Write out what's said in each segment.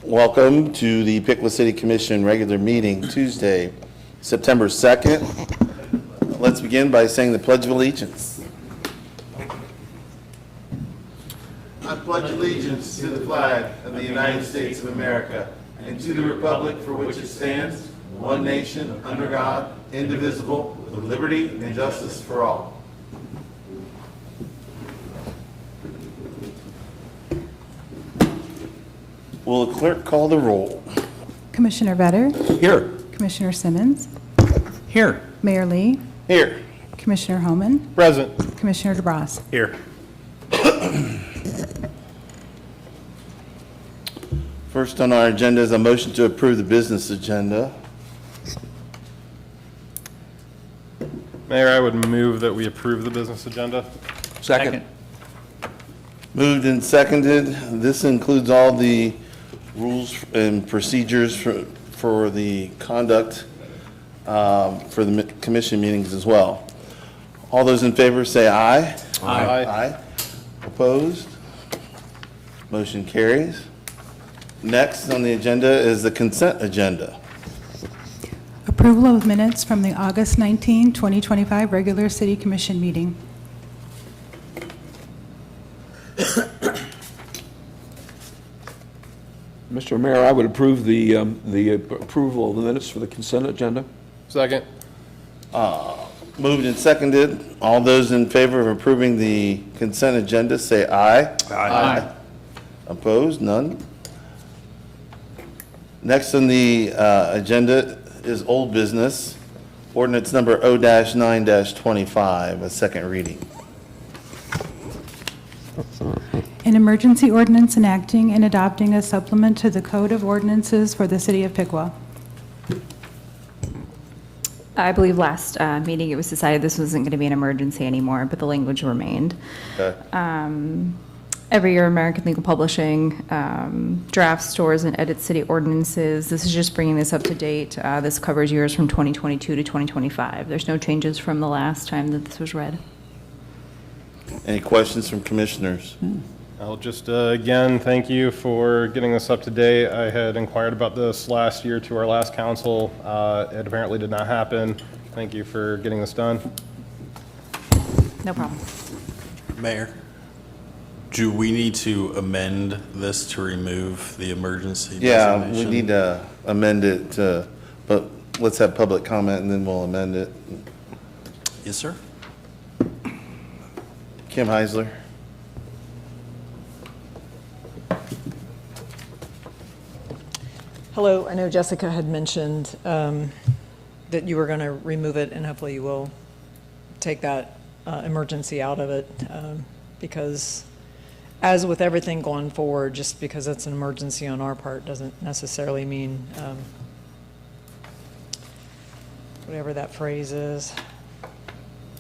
Welcome to the Piqua City Commission regular meeting, Tuesday, September 2nd. Let's begin by saying the Pledge of Allegiance. I pledge allegiance to the flag of the United States of America and to the republic for which it stands, one nation, under God, indivisible, with liberty and justice for all. Will the clerk call the roll? Commissioner Vetter? Here. Commissioner Simmons? Here. Mayor Lee? Here. Commissioner Homan? Present. Commissioner DeBras? Here. First on our agenda is a motion to approve the business agenda. Mayor, I would move that we approve the business agenda. Second. Moved and seconded. This includes all the rules and procedures for the conduct for the commission meetings as well. All those in favor say aye. Aye. Aye. Opposed? Motion carries. Next on the agenda is the consent agenda. Approval of minutes from the August 19, 2025 regular City Commission meeting. Mr. Mayor, I would approve the approval of the minutes for the consent agenda. Second. Moved and seconded. All those in favor of approving the consent agenda say aye. Aye. Opposed? None. Next on the agenda is old business, ordinance number O-9-25, a second reading. An emergency ordinance enacting and adopting a supplement to the Code of Ordinances for the City of Piqua. I believe last meeting it was decided this wasn't going to be an emergency anymore, but the language remained. Okay. Every year, American Legal Publishing drafts, stores, and edits city ordinances. This is just bringing this up to date. This covers years from 2022 to 2025. There's no changes from the last time that this was read. Any questions from commissioners? I'll just, again, thank you for getting this up to date. I had inquired about this last year to our last council. It apparently did not happen. Thank you for getting this done. No problem. Mayor, do we need to amend this to remove the emergency Yeah, designation? we need to amend it, but let's have public comment and then we'll amend it. Yes, sir. Kim Heisler. Hello, I know Jessica had mentioned that you were going to remove it, and hopefully you will take that emergency out of it, because as with everything going forward, just because it's an emergency on our part doesn't necessarily mean whatever that phrase is.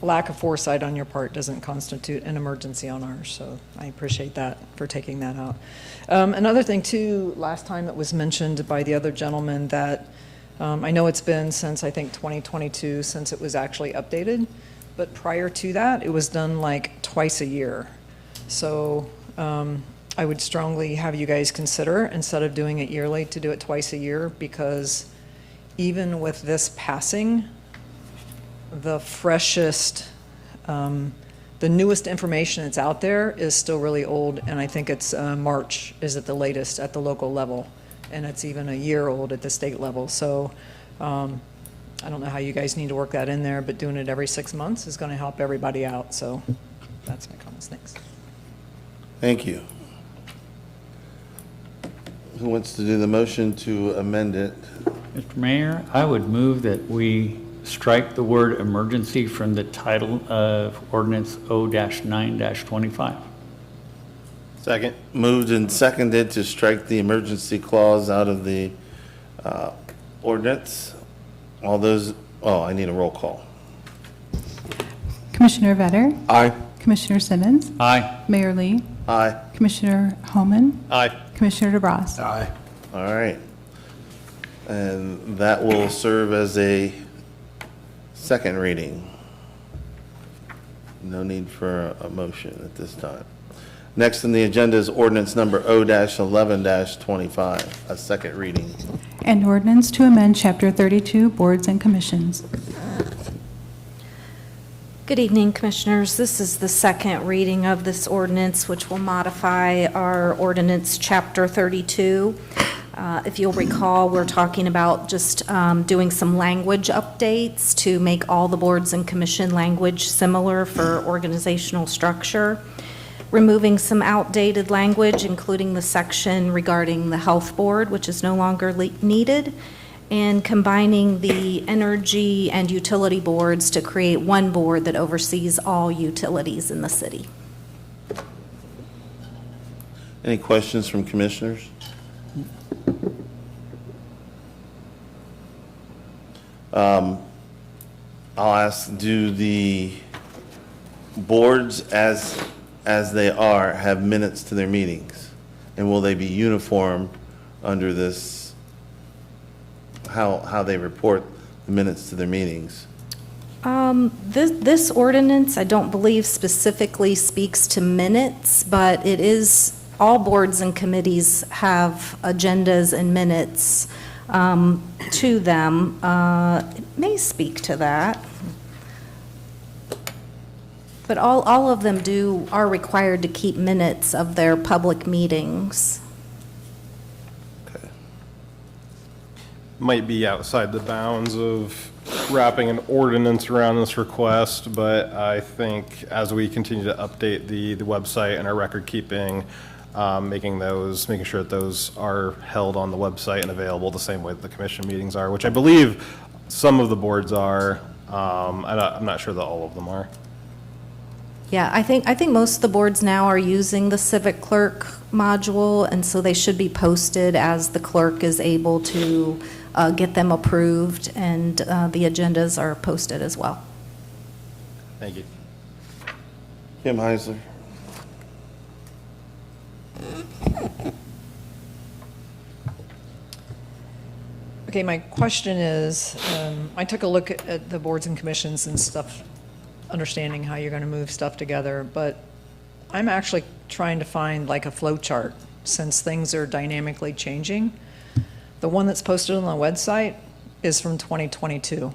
Lack of foresight on your part doesn't constitute an emergency on ours, so I appreciate that for taking that out. Another thing too, last time it was mentioned by the other gentleman that I know it's been since I think 2022 since it was actually updated, but prior to that it was done like twice a year. So I would strongly have you guys consider, instead of doing it yearly, to do it twice a year, because even with this passing, the freshest, the newest information that's out there is still really old, and I think it's March is at the latest at the local level, and it's even a year old at the state level. So I don't know how you guys need to work that in there, but doing it every 6 months is going to help everybody out. So that's my comments. Thanks. Thank you. Who wants to do the motion to amend it? Mr. Mayor, I would move that we strike the word emergency from the title of ordinance O-9-25. Second. Moved and seconded to strike the emergency clause out of the ordinance. All those, I need a roll call. Commissioner Vetter? Aye. Commissioner Simmons? Aye. Mayor Lee? Aye. Commissioner Homan? Aye. Commissioner DeBras? Aye. All right. And that will serve as a second reading. No need for a motion at this time. Next on the agenda is ordinance number O-11-25, a second reading. An ordinance to amend Chapter 32, Boards and Commissions. Good evening, Commissioners. This is the second reading of this ordinance, which will modify our ordinance, Chapter 32. If you'll recall, we're talking about just doing some language updates to make all the boards and commission language similar for organizational structure, removing some outdated language, including the section regarding the health board, which is no longer needed, and combining the energy and utility boards to create one board that oversees all utilities in the city. Any questions from commissioners? I'll ask, do the boards as they are have minutes to their meetings? And will they be uniform under this, how they report the minutes to their meetings? This ordinance, I don't believe specifically speaks to minutes, but it is, all boards and committees have agendas and minutes to them. It may speak to that. But all of them are required to keep minutes of their public meetings. Okay. Might be outside the bounds of wrapping an ordinance around this request, but I think as we continue to update the website and our record keeping, making sure that those are held on the website and available the same way that the commission meetings are, which I believe some of the boards are. I'm not sure that all of them are. Yeah, I think most of the boards now are using the Civic Clerk module, and so they should be posted as the clerk is able to get them approved, and the agendas are posted as well. Thank you. Kim Heisler? Okay, my question is, I took a look at the boards and commissions and stuff, understanding how you're going to move stuff together, but I'm actually trying to find like a flow chart since things are dynamically changing. The one that's posted on the website is from 2022.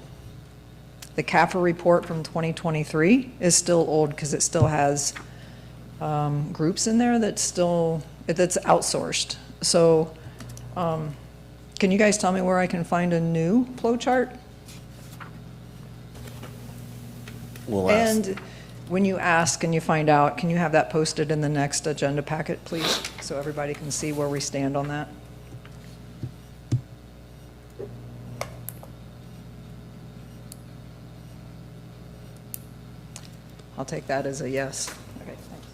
The CAFR report from 2023 is still old because it still has groups in there that's outsourced. So can you guys tell me where I can find a new flow chart? We'll ask. And when you ask and you find out, can you have that posted in the next agenda packet, please? So everybody can see where we stand on that? I'll take that as a yes. Okay, thanks.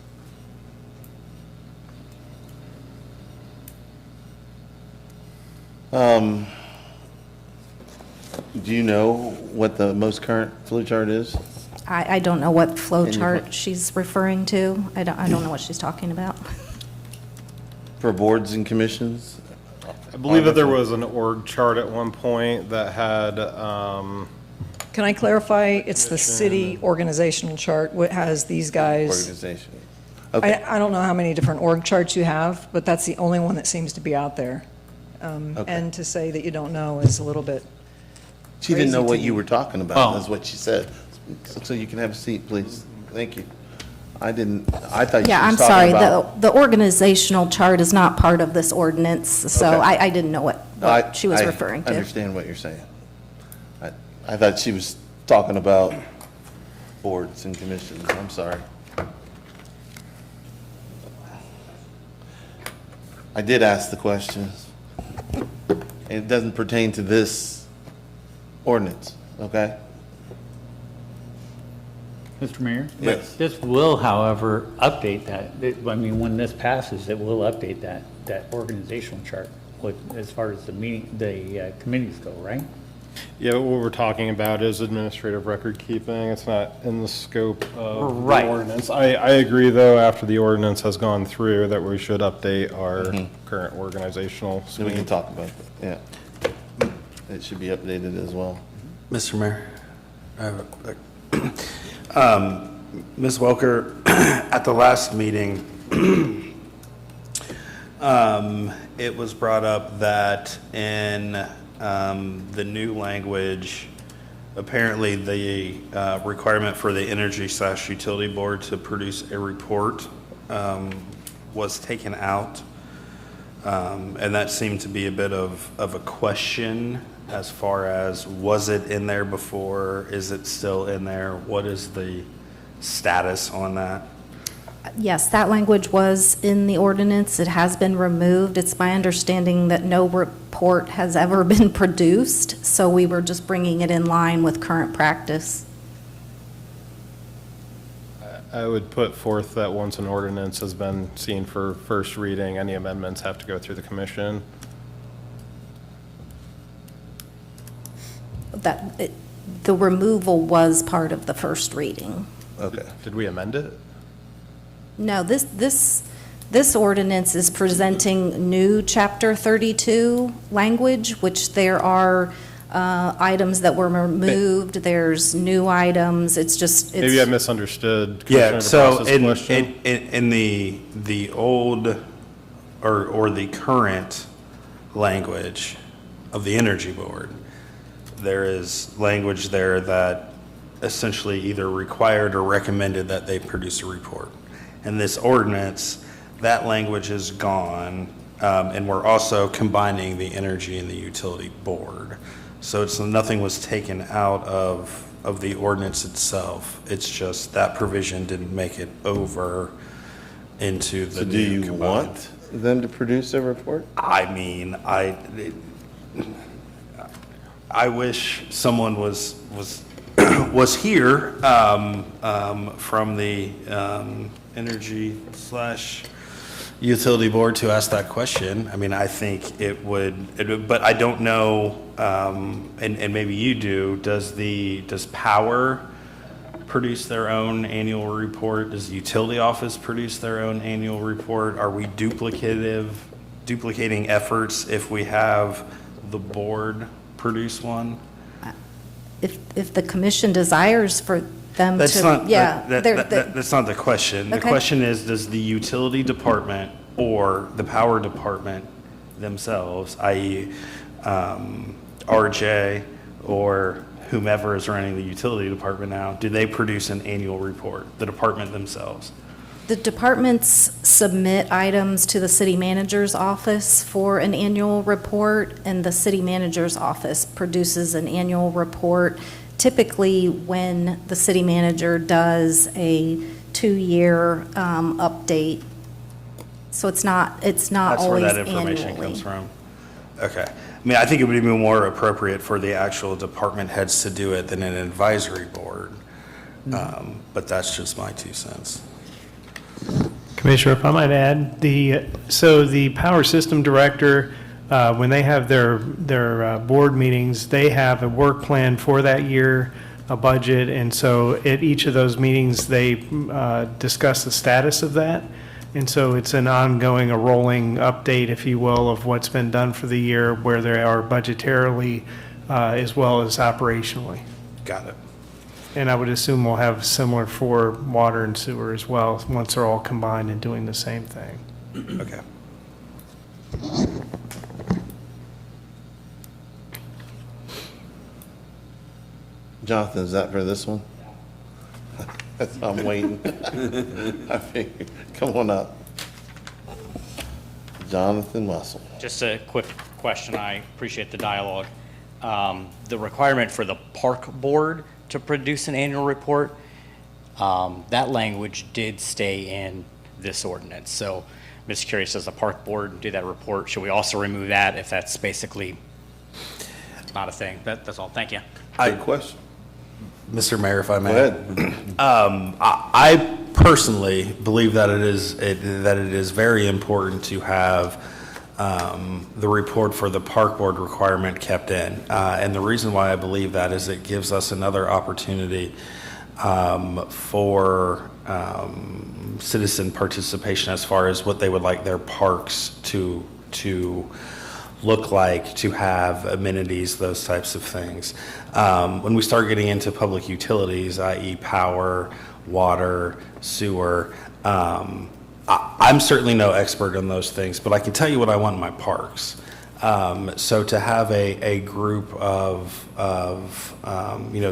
Do you know what the most current flow chart is? I don't know what flow Can you chart find- she's referring to. I don't know what she's talking about. For boards and commissions? I believe that there was an org chart at one point that had, Can I clarify? It's the city organizational chart, what has these guys. Organization. Okay, I don't know how many different org charts you have, but that's the only one that seems to be out there. Okay. And to say that you don't know is a little bit, she didn't know crazy what to you me. were talking about, Oh. that's what she said. So you can have a seat, please. Thank you. I thought you Yeah, I'm was talking sorry, about. the organizational chart is not part of this ordinance, so Okay. I didn't know what she was referring I to. understand what you're saying. I thought she was talking about boards and commissions, I'm sorry. I did ask the questions. It doesn't pertain to this ordinance, okay? Mr. Mayor? Yes. This will, however, update that. I mean, when this passes, it will update that organizational chart as far as the committees go, right? yeah, what we're talking about is administrative record keeping. It's not in the scope of the Right. ordinance. I agree, though, after the ordinance has gone through, that we should update our current organizational So we can suite. talk about that, yeah. It should be updated as well. Mr. Mayor, I have a quick. Ms. Welker, at the last meeting, It was brought up that in the new language, apparently the requirement for the energy/utility board to produce a report was taken out. And that seemed to be a bit of a question as far as, was it in there before? Is it still in there? What is the status on that? Yes, that language was in the ordinance. It has been removed. It's my understanding that no report has ever been produced, so we were just bringing it in line with current practice. I would put forth that once an ordinance has been seen for first reading, any amendments have to go through the commission. The removal was part of the first reading. Okay. Did we amend it? No, this ordinance is presenting new Chapter 32 language, which there are items that were removed, there's new items, it's just, Maybe I it's, misunderstood Yeah, Commissioner so DeBrass's question. in the old or the current language of the Energy Board, there is language there that essentially either required or recommended that they produce a report. In this ordinance, that language is gone, and we're also combining the Energy and the Utility Board. So it's, nothing was taken out of the ordinance itself. It's just that provision didn't make it over into the So do new you combined. want them to produce a report? I mean, I wish someone was here from the Energy / Utility Board to ask that question. I mean, I think it would, but I don't know, and maybe you do, does Power produce their own annual report? Does the Utility Office produce their own annual report? Are we duplicating efforts if we have the board produce one? if the commission desires for them That's to, not, yeah. that's not the question. The Okay. question is, does the utility department or the power department themselves, i.e. RJ or whomever is running the utility department now, do they produce an annual report, the department themselves? The departments submit items to the city manager's office for an annual report, and the city manager's office produces an annual report. Typically, when the city manager does a 2-year update, so it's not That's always where that information annually. comes from. Okay. I mean, I think it would be more appropriate for the actual department heads to do it than an advisory board. But that's just my 2 cents. Commissioner, if I might add, so the power system director, when they have their board meetings, they have a work plan for that year, a budget, and so at each of those meetings, they discuss the status of that. And so it's an ongoing, a rolling update, if you will, of what's been done for the year, where they are budgetarily as well as operationally. Got it. And I would assume we'll have similar for water and sewer as well, once they're all combined and doing the same thing. Okay. Jonathan, is that for this one? I'm waiting. I figured, come on up. Jonathan Mussel. Just a quick question. I appreciate the dialogue. The requirement for the park board to produce an annual report, that language did stay in this ordinance. So I'm just curious, does the park board do that report? Should we also remove that if that's basically not a thing? That's all. Thank you. Good question. Mr. Mayor, if I may. Go ahead. I personally believe that it is very important to have the report for the park board requirement kept in. And the reason why I believe that is it gives us another opportunity for citizen participation as far as what they would like their parks to look like, to have amenities, those types of things. When we start getting into public utilities, i.e. power, water, sewer, I'm certainly no expert on those things, but I can tell you what I want in my parks. So to have a group of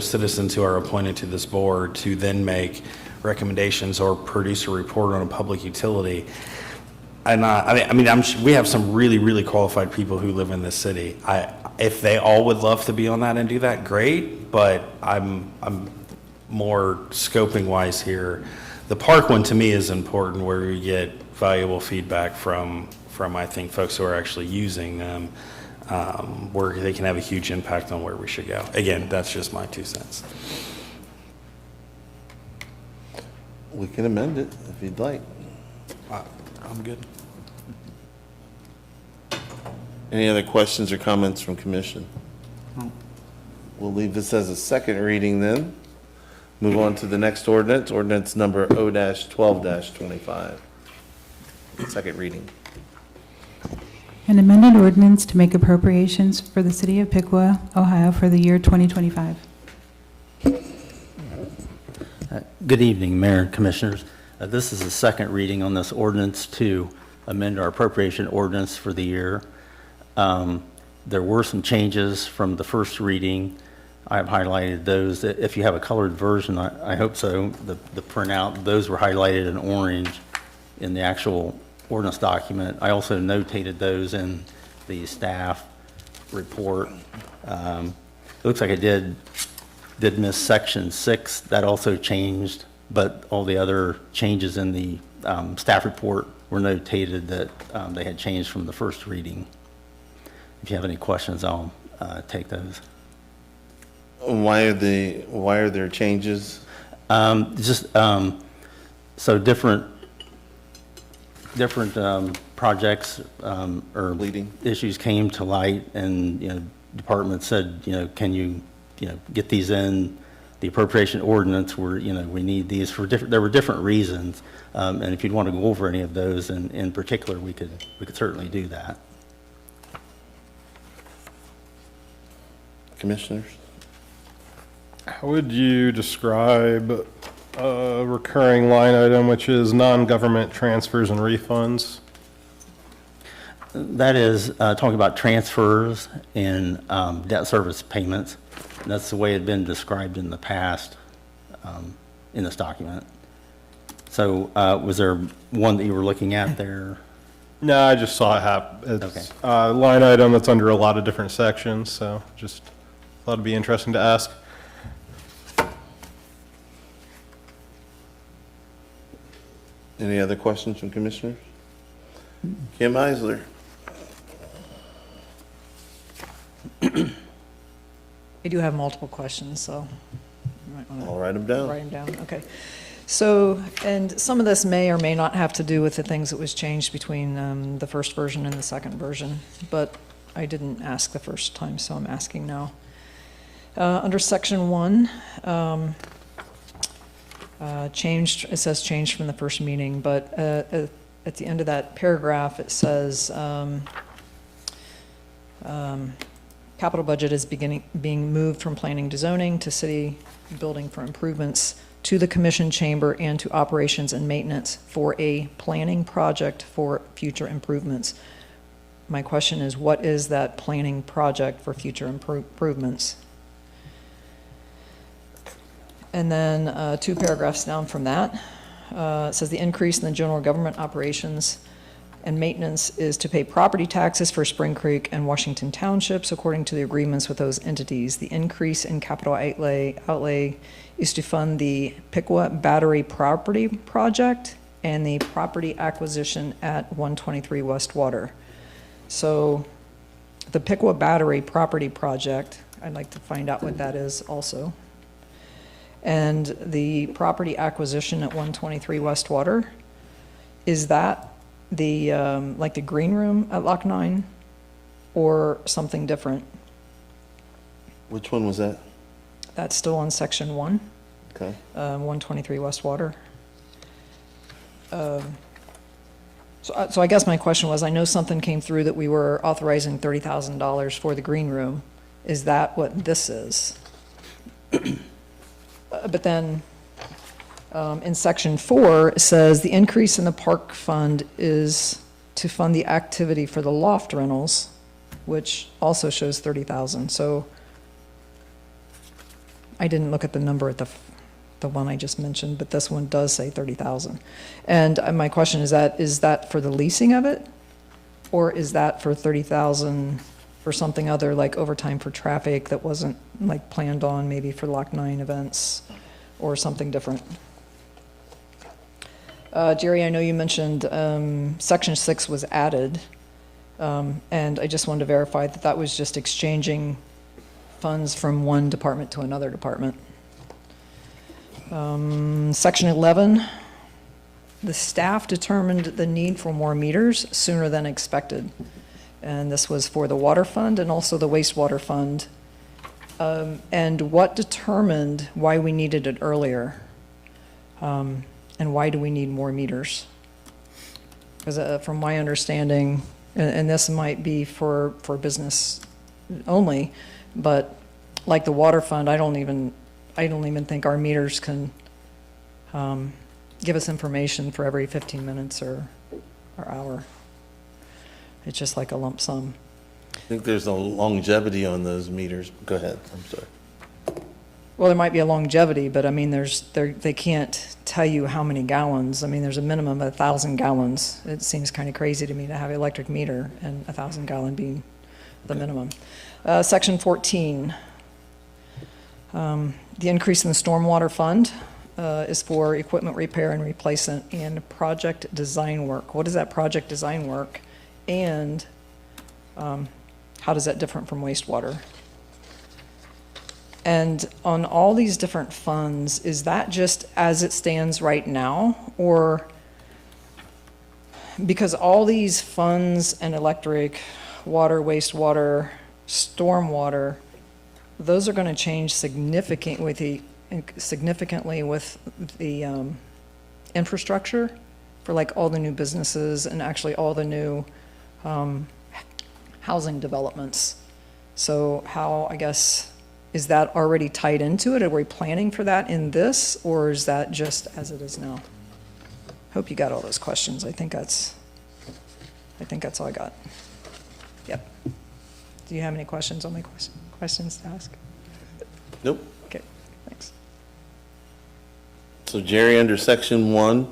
citizens who are appointed to this board to then make recommendations or produce a report on a public utility, we have some really, really qualified people who live in this city. If they all would love to be on that and do that, great, but I'm more scoping wise here. The park one to me is important, where we get valuable feedback from I think folks who are actually using them, where they can have a huge impact on where we should go. Again, that's just my 2 cents. We can amend it if you'd like. I'm good. Any other questions or comments from commission? We'll leave this as a second reading then. Move on to the next ordinance, ordinance number O-12-25. Second reading. An amended ordinance to make appropriations for the City of Piqua, Ohio for the year 2025. Good evening, Mayor and Commissioners. This is the second reading on this ordinance to amend our appropriation ordinance for the year. There were some changes from the first reading. I have highlighted those. If you have a colored version, I hope so, the printout, those were highlighted in orange in the actual ordinance document. I also notated those in the staff report. It looks like I did miss section 6. That also changed, but all the other changes in the staff report were notated that they had changed from the first reading. If you have any questions, I'll take those. Why are there changes? So different projects or issues came to light, and departments said, can you get these in the appropriation ordinance where we need these for different. There were different reasons, and if you'd want to go over any of those in particular, we could certainly do that. Commissioners? How would you describe a recurring line item, which is non-government transfers and refunds? That is talking about transfers and debt service payments. That's the way it had been described in the past in this document. So was there one that you were looking at there? No, I just saw it happen. It's Okay. a line item that's under a lot of different sections, so just thought it'd be interesting to ask. Any other questions from commissioners? Kim Eisler. I do have multiple questions, so you might want to I'll write them down. write them down. Okay. So, and some of this may or may not have to do with the things that was changed between the first version and the second version, but I didn't ask the first time, so I'm asking now. Under section 1, changed, it says changed from the first meeting, but at the end of that paragraph, it says capital budget is being moved from planning to zoning to city building for improvements to the commission chamber and to operations and maintenance for a planning project for future improvements. My question is, what is that planning project for future improvements? And then 2 paragraphs down from that, it says the increase in the general government operations and maintenance is to pay property taxes for Spring Creek and Washington Townships according to the agreements with those entities. The increase in capital outlay is to fund the Piqua Battery Property Project and the property acquisition at 123 West Water. So the Piqua Battery Property Project, I'd like to find out what that is also. And the property acquisition at 123 West Water, is that the, like the green room at Lock 9 or something different? Which one was that? That's still on section 1, Okay. 123 West Water. So I guess my question was, I know something came through that we were authorizing $30,000 for the green room. Is that what this is? But then, In section 4, it says the increase in the park fund is to fund the activity for the loft rentals, which also shows 30,000. So I didn't look at the number at the one I just mentioned, but this one does say 30,000. And my question is that for the leasing of it? Or is that for 30,000 for something other like overtime for traffic that wasn't like planned on, maybe for Lock 9 events or something different? Jerry, I know you mentioned section 6 was added, and I just wanted to verify that that was just exchanging funds from one department to another department. Section 11, the staff determined the need for more meters sooner than expected. And this was for the water fund and also the wastewater fund. And what determined why we needed it earlier? And why do we need more meters? Because from my understanding, and this might be for business only, but like the water fund, I don't even think our meters can give us information for every 15 minutes or hour. It's just like a lump sum. I think there's a longevity on those meters. Go ahead, I'm sorry. Well, there might be a longevity, but I mean, they can't tell you how many gallons. I mean, there's a minimum of 1,000 gallons. It seems kind of crazy to me to have an electric meter and 1,000 gallon being the minimum. Section 14, the increase in the stormwater fund is for equipment repair and replacement and project design work. What is that project design work? And how does that differ from wastewater? And on all these different funds, is that just as it stands right now? Or because all these funds and electric, water, wastewater, stormwater, those are going to change significantly with the infrastructure for like all the new businesses and actually all the new housing developments. So how, I guess, is that already tied into it? Are we planning for that in this, or is that just as it is now? Hope you got all those questions. I think that's all I got. Yep. Do you have any questions on my questions to ask? Nope. Okay, thanks. So Jerry, under section 1,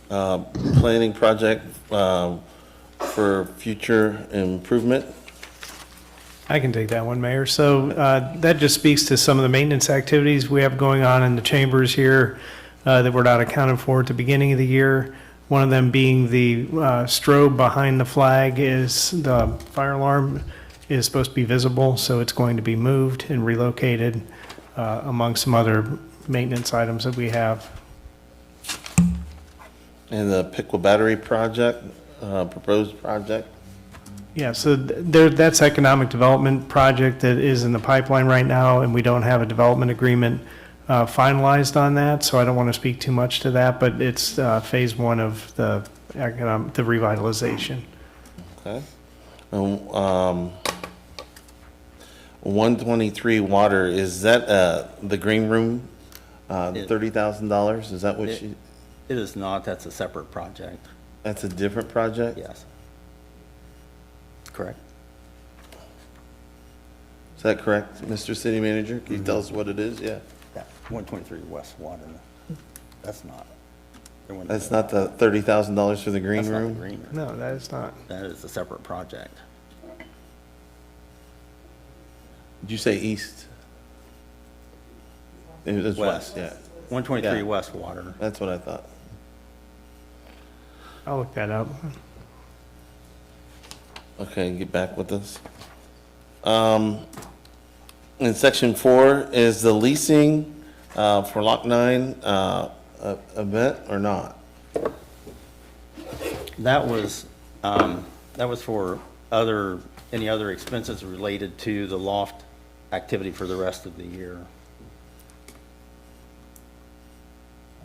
planning project for future improvement. I can take that one, Mayor. So that just speaks to some of the maintenance activities we have going on in the chambers here that were not accounted for at the beginning of the year. One of them being the strobe behind the flag is the fire alarm is supposed to be visible, so it's going to be moved and relocated among some other maintenance items that we have. And the Piqua battery project, proposed project. Yeah, so that's economic development project that is in the pipeline right now, and we don't have a development agreement finalized on that, so I don't want to speak too much to that, but it's phase 1 of the revitalization. Okay. 123 water, is that the green room, $30,000? Is that what she? It is not, that's a separate project. That's a different project? Yes. Correct. Is that correct, Mr. City Manager? Can you tell us what it is? Yeah. Yeah, 123 West Water. That's not. That's not the $30,000 for the green That's not the room? green room. No, that is not. That is a separate project. Did you say east? It was west, yeah. 123 Yeah. West Water. That's what I thought. I'll look that up. Okay, get back with us. In section 4, is the leasing for Lock 9 event or not? That was for any other expenses related to the loft activity for the rest of the year.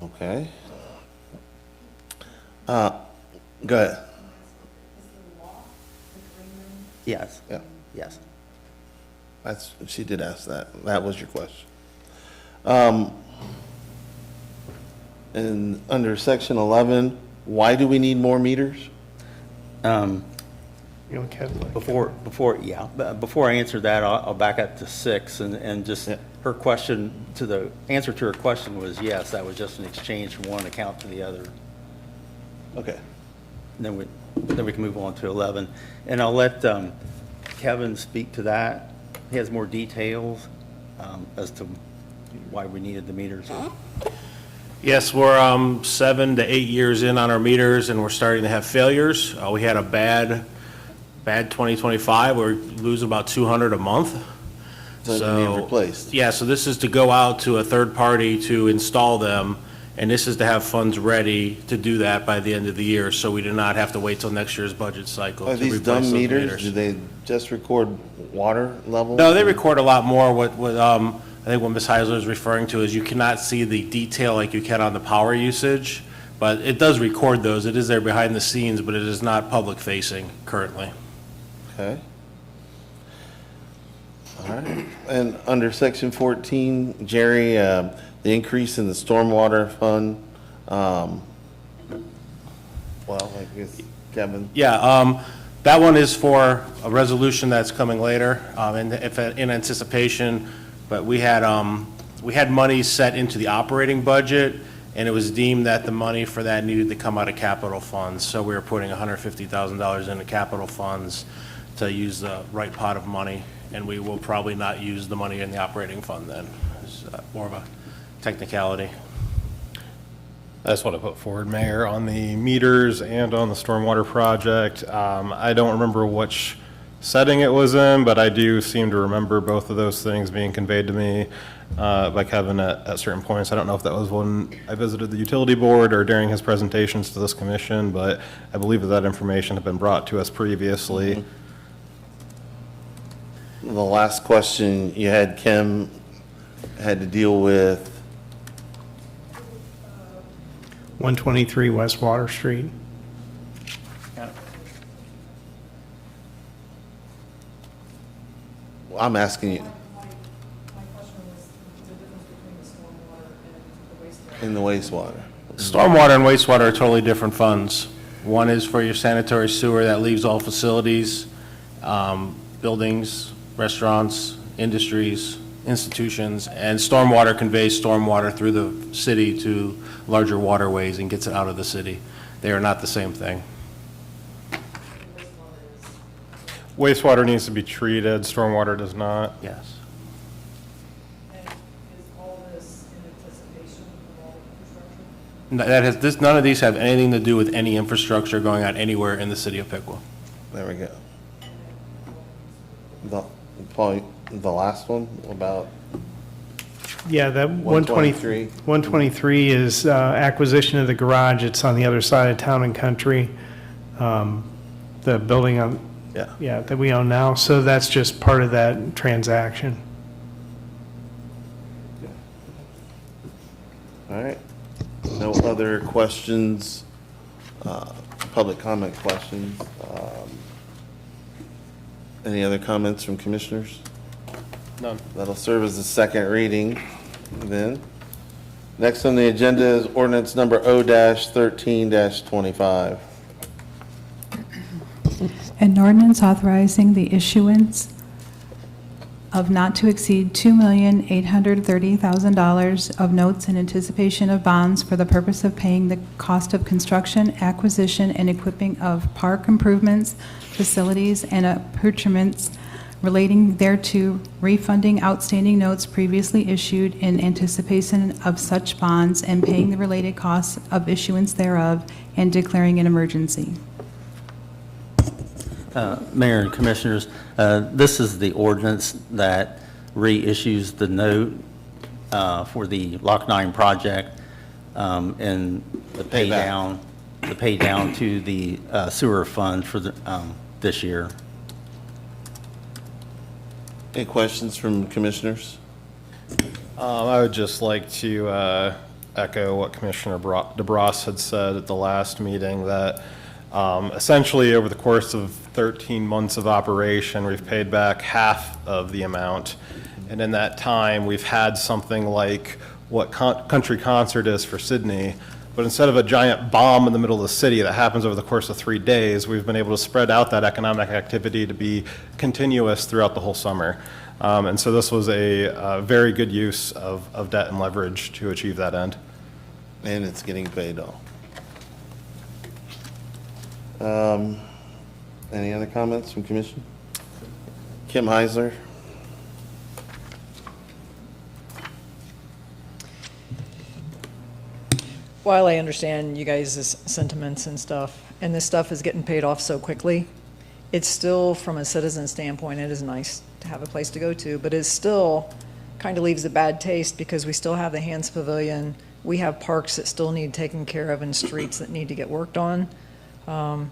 Okay. Go ahead. Yes. Yeah. Yes. She did ask that. That was your question. And under section 11, why do we need more meters? Um, You know, Kevin, Before I answer that, I'll back up to 6, and just her question, answer to her question was yes, that was just an exchange from one account to the other. Okay. Then we can move on to 11. And I'll let Kevin speak to that. He has more details as to why we needed the meters. Yes, we're 7 to 8 years in on our meters, and we're starting to have failures. We had a bad 2025. We're losing about 200 a month. So they need replaced. Yeah, so this is to go out to a third party to install them, and this is to have funds ready to do that by the end of the year, so we do not have to wait till next year's budget cycle Are to these replace dumb those meters? Do they just record water level? No, they record a lot more. What I think what Ms. Heisler is referring to is you cannot see the detail like you can on the power usage, but it does record those. It is there behind the scenes, but it is not public facing currently. Okay. All right. And under section 14, Jerry, the increase in the stormwater fund, well, I guess Kevin. Yeah, that one is for a resolution that's coming later, in anticipation, but we had money set into the operating budget, and it was deemed that the money for that needed to come out of capital funds, so we were putting $150,000 into capital funds to use the right pot of money, and we will probably not use the money in the operating fund then. It's more of a technicality. I just want to put forward, Mayor, on the meters and on the stormwater project. I don't remember which setting it was in, but I do seem to remember both of those things being conveyed to me by Kevin at certain points. I don't know if that was when I visited the utility board or during his presentations to this commission, but I believe that information had been brought to us previously. Mm-hmm. The last question you had, Kim, had to deal with 123 West Water Street. I'm asking you. In the wastewater. Stormwater and wastewater are totally different funds. One is for your sanitary sewer that leaves all facilities, buildings, restaurants, industries, institutions, and stormwater conveys stormwater through the city to larger waterways and gets it out of the city. They are not the same thing. Wastewater needs to be treated, stormwater does not. Yes. None of these have anything to do with any infrastructure going on anywhere in the city of Piqua. There we go. Paul, the last one about Yeah, that 123. 123 is acquisition of the garage. It's on the other side of Town and Country. The building that we own now. So that's just part of that transaction. All right. No other questions, public comment questions. Any other comments from commissioners? None. That'll serve as the second reading then. Next on the agenda is ordinance number O-13-25. An ordinance authorizing the issuance of not to exceed $2,830,000 of notes in anticipation of bonds for the purpose of paying the cost of construction, acquisition, and equipping of park improvements, facilities, and accoutrements relating thereto, refunding outstanding notes previously issued in anticipation of such bonds, and paying the related costs of issuance thereof, and declaring an emergency. Mayor and Commissioners, this is the ordinance that reissues the note for the Lock 9 project and the pay down to the sewer fund for this year. Any questions from commissioners? I would just like to echo what Commissioner DeBras had said at the last meeting, that essentially over the course of 13 months of operation, we've paid back half of the amount. And in that time, we've had something like what country concert is for Sydney. But instead of a giant bomb in the middle of the city that happens over the course of 3 days, we've been able to spread out that economic activity to be continuous throughout the whole summer. And so this was a very good use of debt and leverage to achieve that end. And it's getting paid off. Any other comments from commission? Kim Heisler? While I understand you guys' sentiments and stuff, and this stuff is getting paid off so quickly, it's still, from a citizen standpoint, it is nice to have a place to go to, but it still kind of leaves a bad taste because we still have the Hands Pavilion. We have parks that still need taken care of and streets that need to get worked on.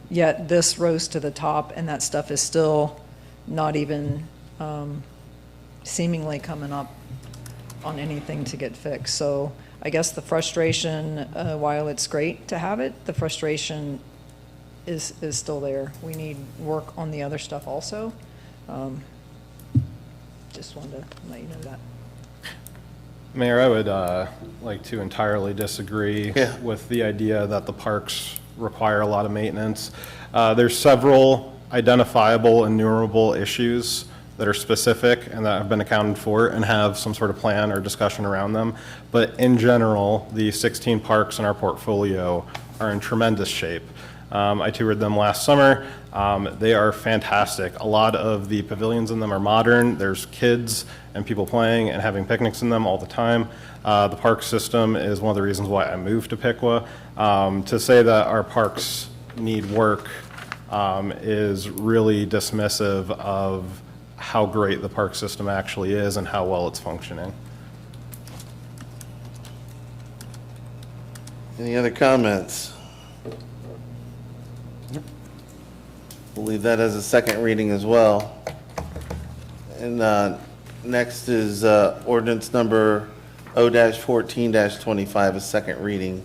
Yet this rose to the top and that stuff is still not even seemingly coming up on anything to get fixed. So I guess the frustration, while it's great to have it, the frustration is still there. We need work on the other stuff also. Just wanted to let you know that. Mayor, I would like to entirely disagree Yeah. with the idea that the parks require a lot of maintenance. There's several identifiable, enumerable issues that are specific and that have been accounted for and have some sort of plan or discussion around them. But in general, the 16 parks in our portfolio are in tremendous shape. I toured them last summer. They are fantastic. A lot of the pavilions in them are modern. There's kids and people playing and having picnics in them all the time. The park system is one of the reasons why I moved to Piqua. To say that our parks need work is really dismissive of how great the park system actually is and how well it's functioning. Any other comments? We'll leave that as a second reading as well. And next is ordinance number O-14-25, a second reading.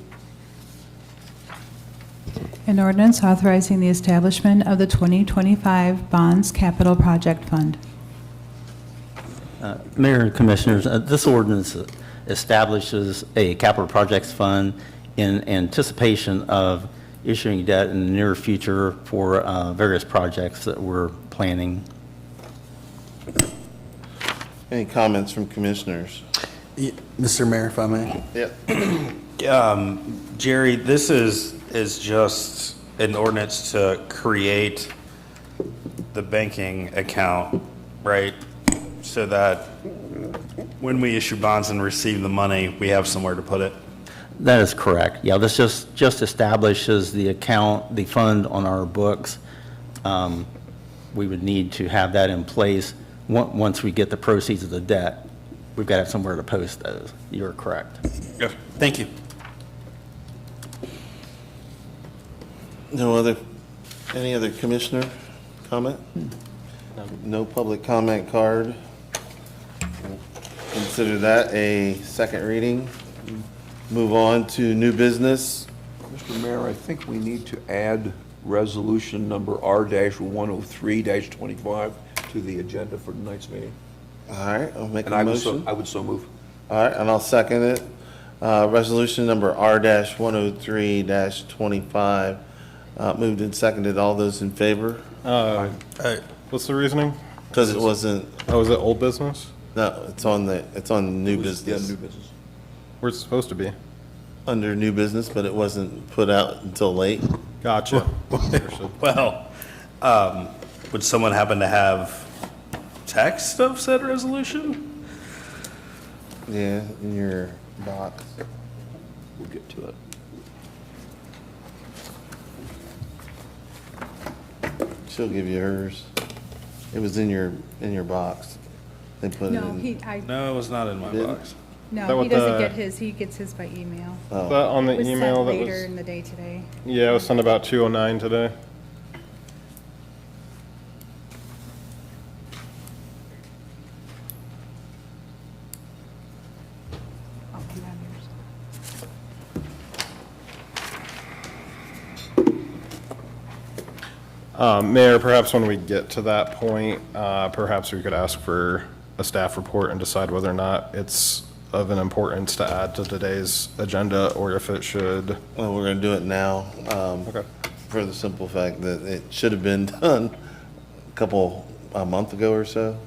An ordinance authorizing the establishment of the 2025 Bonds Capital Project Fund. Mayor and Commissioners, this ordinance establishes a capital projects fund in anticipation of issuing debt in the near future for various projects that we're planning. Any comments from commissioners? Mr. Mayor, if I may. Yep. Jerry, this is just an ordinance to create the banking account, right? So that when we issue bonds and receive the money, we have somewhere to put it. That is correct. Yeah, this just establishes the account, the fund on our books. We would need to have that in place once we get the proceeds of the debt. We've got to have somewhere to post those. You're correct. Good. Thank you. Any other commissioner comment? No public comment card. Consider that a second reading. Move on to new business. Mr. Mayor, I think we need to add resolution number R-103-25 to the agenda for tonight's meeting. All right, I'll make And a I motion. would so move. All right, and I'll second it. Resolution number R-103-25, moved and seconded. All those in favor? What's the reasoning? Because it wasn't, Oh, is it old business? no, it's on new business. Yeah, new business. Where's it supposed to be? Under new business, but it wasn't put out until late. Gotcha. Well, would someone happen to have text of said resolution? Yeah, in your box. We'll get to it. She'll give you hers. It was in your box. They put it in. No, it was not in my box. That No, what he doesn't the- get his, he gets his by email. Oh. That on the It was email sent that later was, in the day today. yeah, it was sent about 2:09 today. Oh, you have yours. Mayor, perhaps when we get to that point, perhaps we could ask for a staff report and decide whether or not it's of an importance to add to today's agenda, or if it should. Well, we're gonna do it now, Okay. for the simple fact that it should have been done a month ago or so.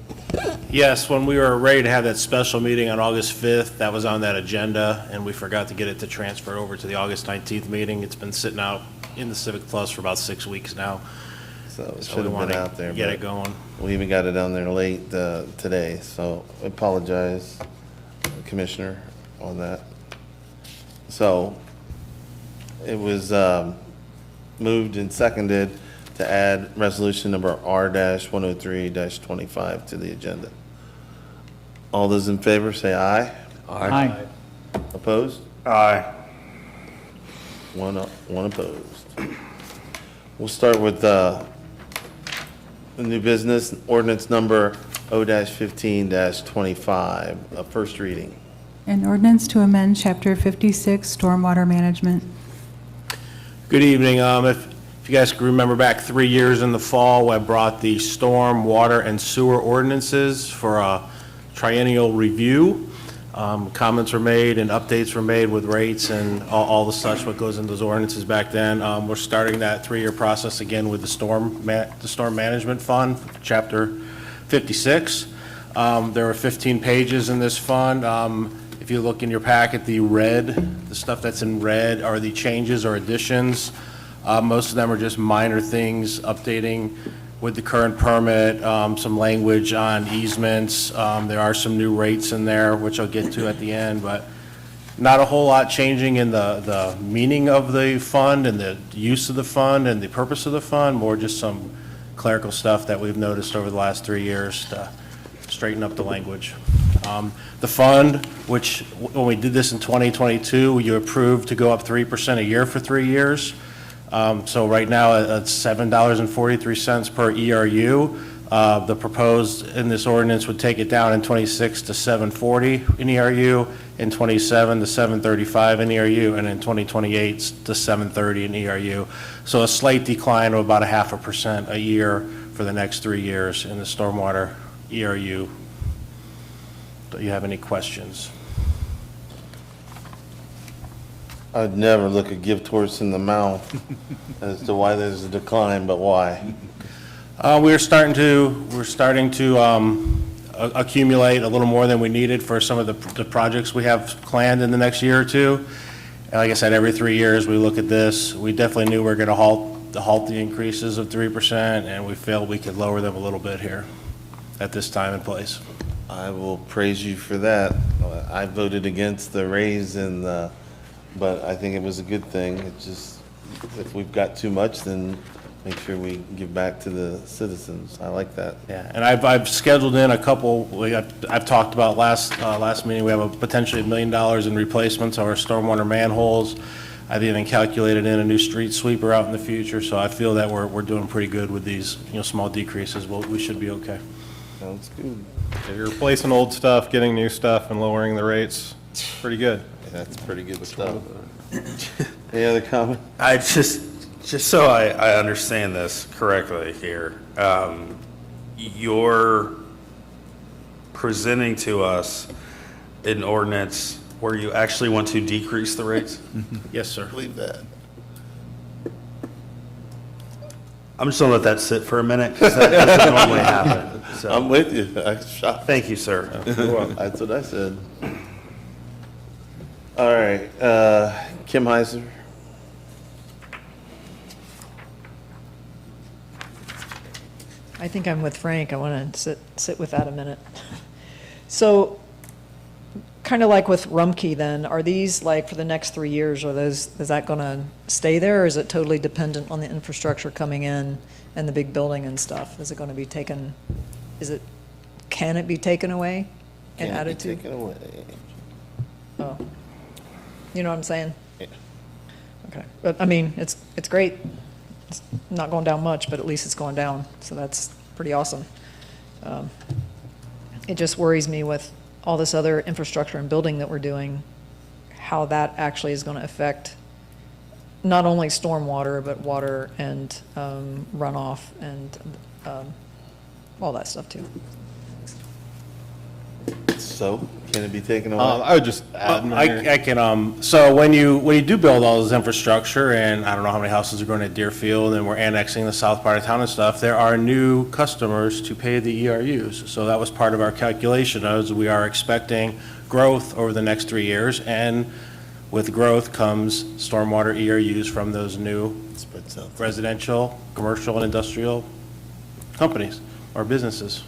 Yes, when we were ready to have that special meeting on August 5th, that was on that agenda, and we forgot to get it to transfer over to the August 19th meeting. It's been sitting out in the CivicPlus for about 6 weeks now. So it So should we have want been to out there. get but it going. We even got it down there late, today, so I apologize, Commissioner, on that. So, it was, moved and seconded to add resolution number R-103-25 to the agenda. All those in favor say aye. Aye. Opposed? Aye. One opposed. We'll start with the new business, ordinance number O-15-25, a first reading. An ordinance to amend Chapter 56, Stormwater Management. Good evening. If you guys can remember back 3 years in the fall, I brought the storm, water, and sewer ordinances for a triennial review. Comments were made and updates were made with rates and all the such what goes into those ordinances back then. We're starting that 3-year process again with the storm management fund, Chapter 56. There are 15 pages in this fund. If you look in your packet, the stuff that's in red are the changes or additions. Most of them are just minor things, updating with the current permit, some language on easements. There are some new rates in there, which I'll get to at the end, but not a whole lot changing in the meaning of the fund and the use of the fund and the purpose of the fund, more just some clerical stuff that we've noticed over the last 3 years to straighten up the language. The fund, which when we did this in 2022, you approved to go up 3% a year for 3 years. So right now, it's $7.43 per ERU. The proposed in this ordinance would take it down in 26 to $7.40 in ERU, in 27 to $7.35 in ERU, and in 2028 to $7.30 in ERU. So a slight decline of about 0.5% a year for the next 3 years in the stormwater ERU. Do you have any questions? I'd never look a gift horse in the mouth as to why there's a decline, but why? We're starting to accumulate a little more than we needed for some of the projects we have planned in the next year or two. And like I said, every 3 years we look at this. We definitely knew we were going to halt the increases of 3%, and we felt we could lower them a little bit here at this time and place. I will praise you for that. I voted against the raise but I think it was a good thing. It's just, if we've got too much, then make sure we give back to the citizens. I like that. Yeah, and I've scheduled in a couple, I've talked about last meeting, we have a potentially $1 million in replacements of our stormwater manholes. I've even calculated in a new street sweeper out in the future, so I feel that we're doing pretty good with these, small decreases. Well, we should be okay. Sounds good. If you're replacing old stuff, getting new stuff, and lowering the rates, it's pretty good. Yeah, that's pretty good stuff. Any other comment? I just so I understand this correctly here, you're presenting to us an ordinance where you actually want to decrease the rates? Yes, sir. Believe that. I'm just gonna let that sit for a minute, because that doesn't normally happen. So, I'm with you. I'm shocked. thank you, sir. That's what I said. All right, Kim Heiser. I think I'm with Frank. I want to sit with that a minute. So, kind of like with Rumpke then, are these like for the next 3 years, is that going to stay there, or is it totally dependent on the infrastructure coming in and the big building and stuff? Is it going to be taken, can it be taken away and Can't be added to? taken away. Oh. You know what I'm saying? Yeah. Okay, but I mean, it's great. It's not going down much, but at least it's going down, so that's pretty awesome. It just worries me with all this other infrastructure and building that we're doing, how that actually is going to affect not only stormwater, but water and runoff and all that stuff too. So, can it be taken away? I would just add, Mayor. I can, so when you do build all this infrastructure, and I don't know how many houses are going at Deerfield, and we're annexing the south part of town and stuff, there are new customers to pay the ERUs. So that was part of our calculation, as we are expecting growth over the next 3 years, and with growth comes stormwater ERUs from those new Spreads out. residential, commercial, and industrial companies or businesses.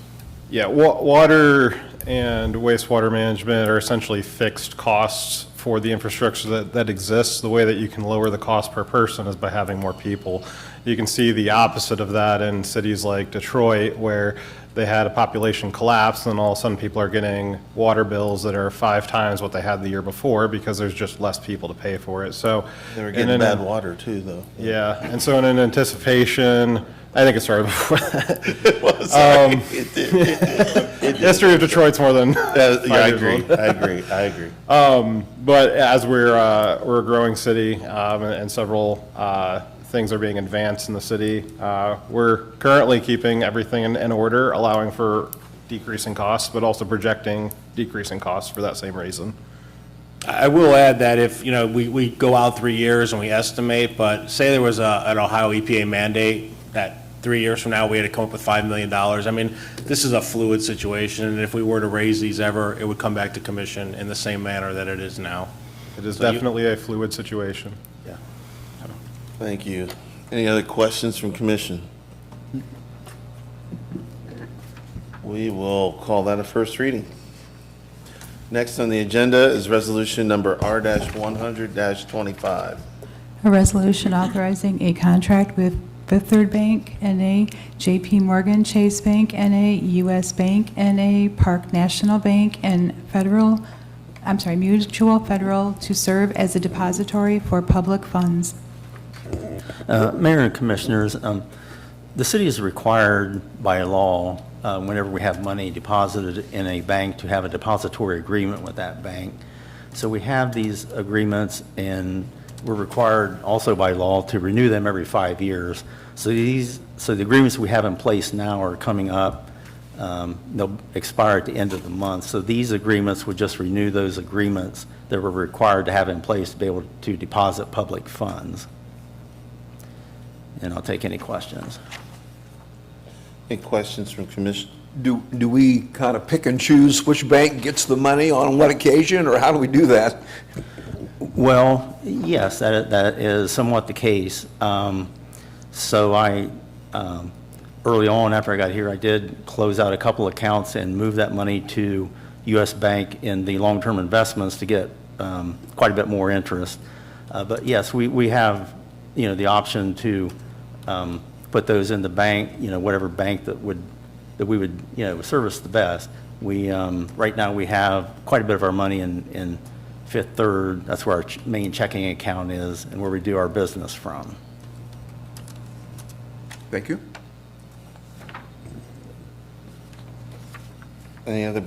Yeah, water and wastewater management are essentially fixed costs for the infrastructure that exists. The way that you can lower the cost per person is by having more people. You can see the opposite of that in cities like Detroit, where they had a population collapse, and all of a sudden people are getting water bills that are 5 times what they had the year before because there's just less people to pay for it. So They were getting bad water too, though. yeah, and so in anticipation, I think it started before that. It was, sorry. It did. History of Detroit's more than Yeah, 5 I years agree, old. I agree. But as we're a growing city, and several things are being advanced in the city, we're currently keeping everything in order, allowing for decreasing costs, but also projecting decreasing costs for that same reason. I will add that if, we go out 3 years and we estimate, but say there was an Ohio EPA mandate that 3 years from now we had to come up with $5 million. I mean, this is a fluid situation, and if we were to raise these ever, it would come back to commission in the same manner that it is now. It is definitely a fluid situation. Yeah. Thank you. Any other questions from commission? We will call that a first reading. Next on the agenda is resolution number R-100-25. A resolution authorizing a contract with Fifth Third Bank, N.A., J.P. Morgan Chase Bank, N.A., U.S. Bank, N.A., Park National Bank, and Mutual Federal to serve as a depository for public funds. Mayor and Commissioners, the city is required by law, whenever we have money deposited in a bank, to have a depository agreement with that bank. So we have these agreements, and we're required also by law to renew them every 5 years. So the agreements we have in place now are coming up. They'll expire at the end of the month. So these agreements would just renew those agreements that we're required to have in place to be able to deposit public funds. And I'll take any questions. Any questions from commission? Do we kind of pick and choose which bank gets the money on what occasion, or how do we do that? Well, yes, that is somewhat the case. So early on after I got here, I did close out a couple accounts and move that money to U.S. Bank in the long-term investments to get quite a bit more interest. But yes, we have, the option to put those in the bank, whatever bank that we would, service the best. Right now we have quite a bit of our money in Fifth Third. That's where our main checking account is and where we do our business from. Thank you. Any other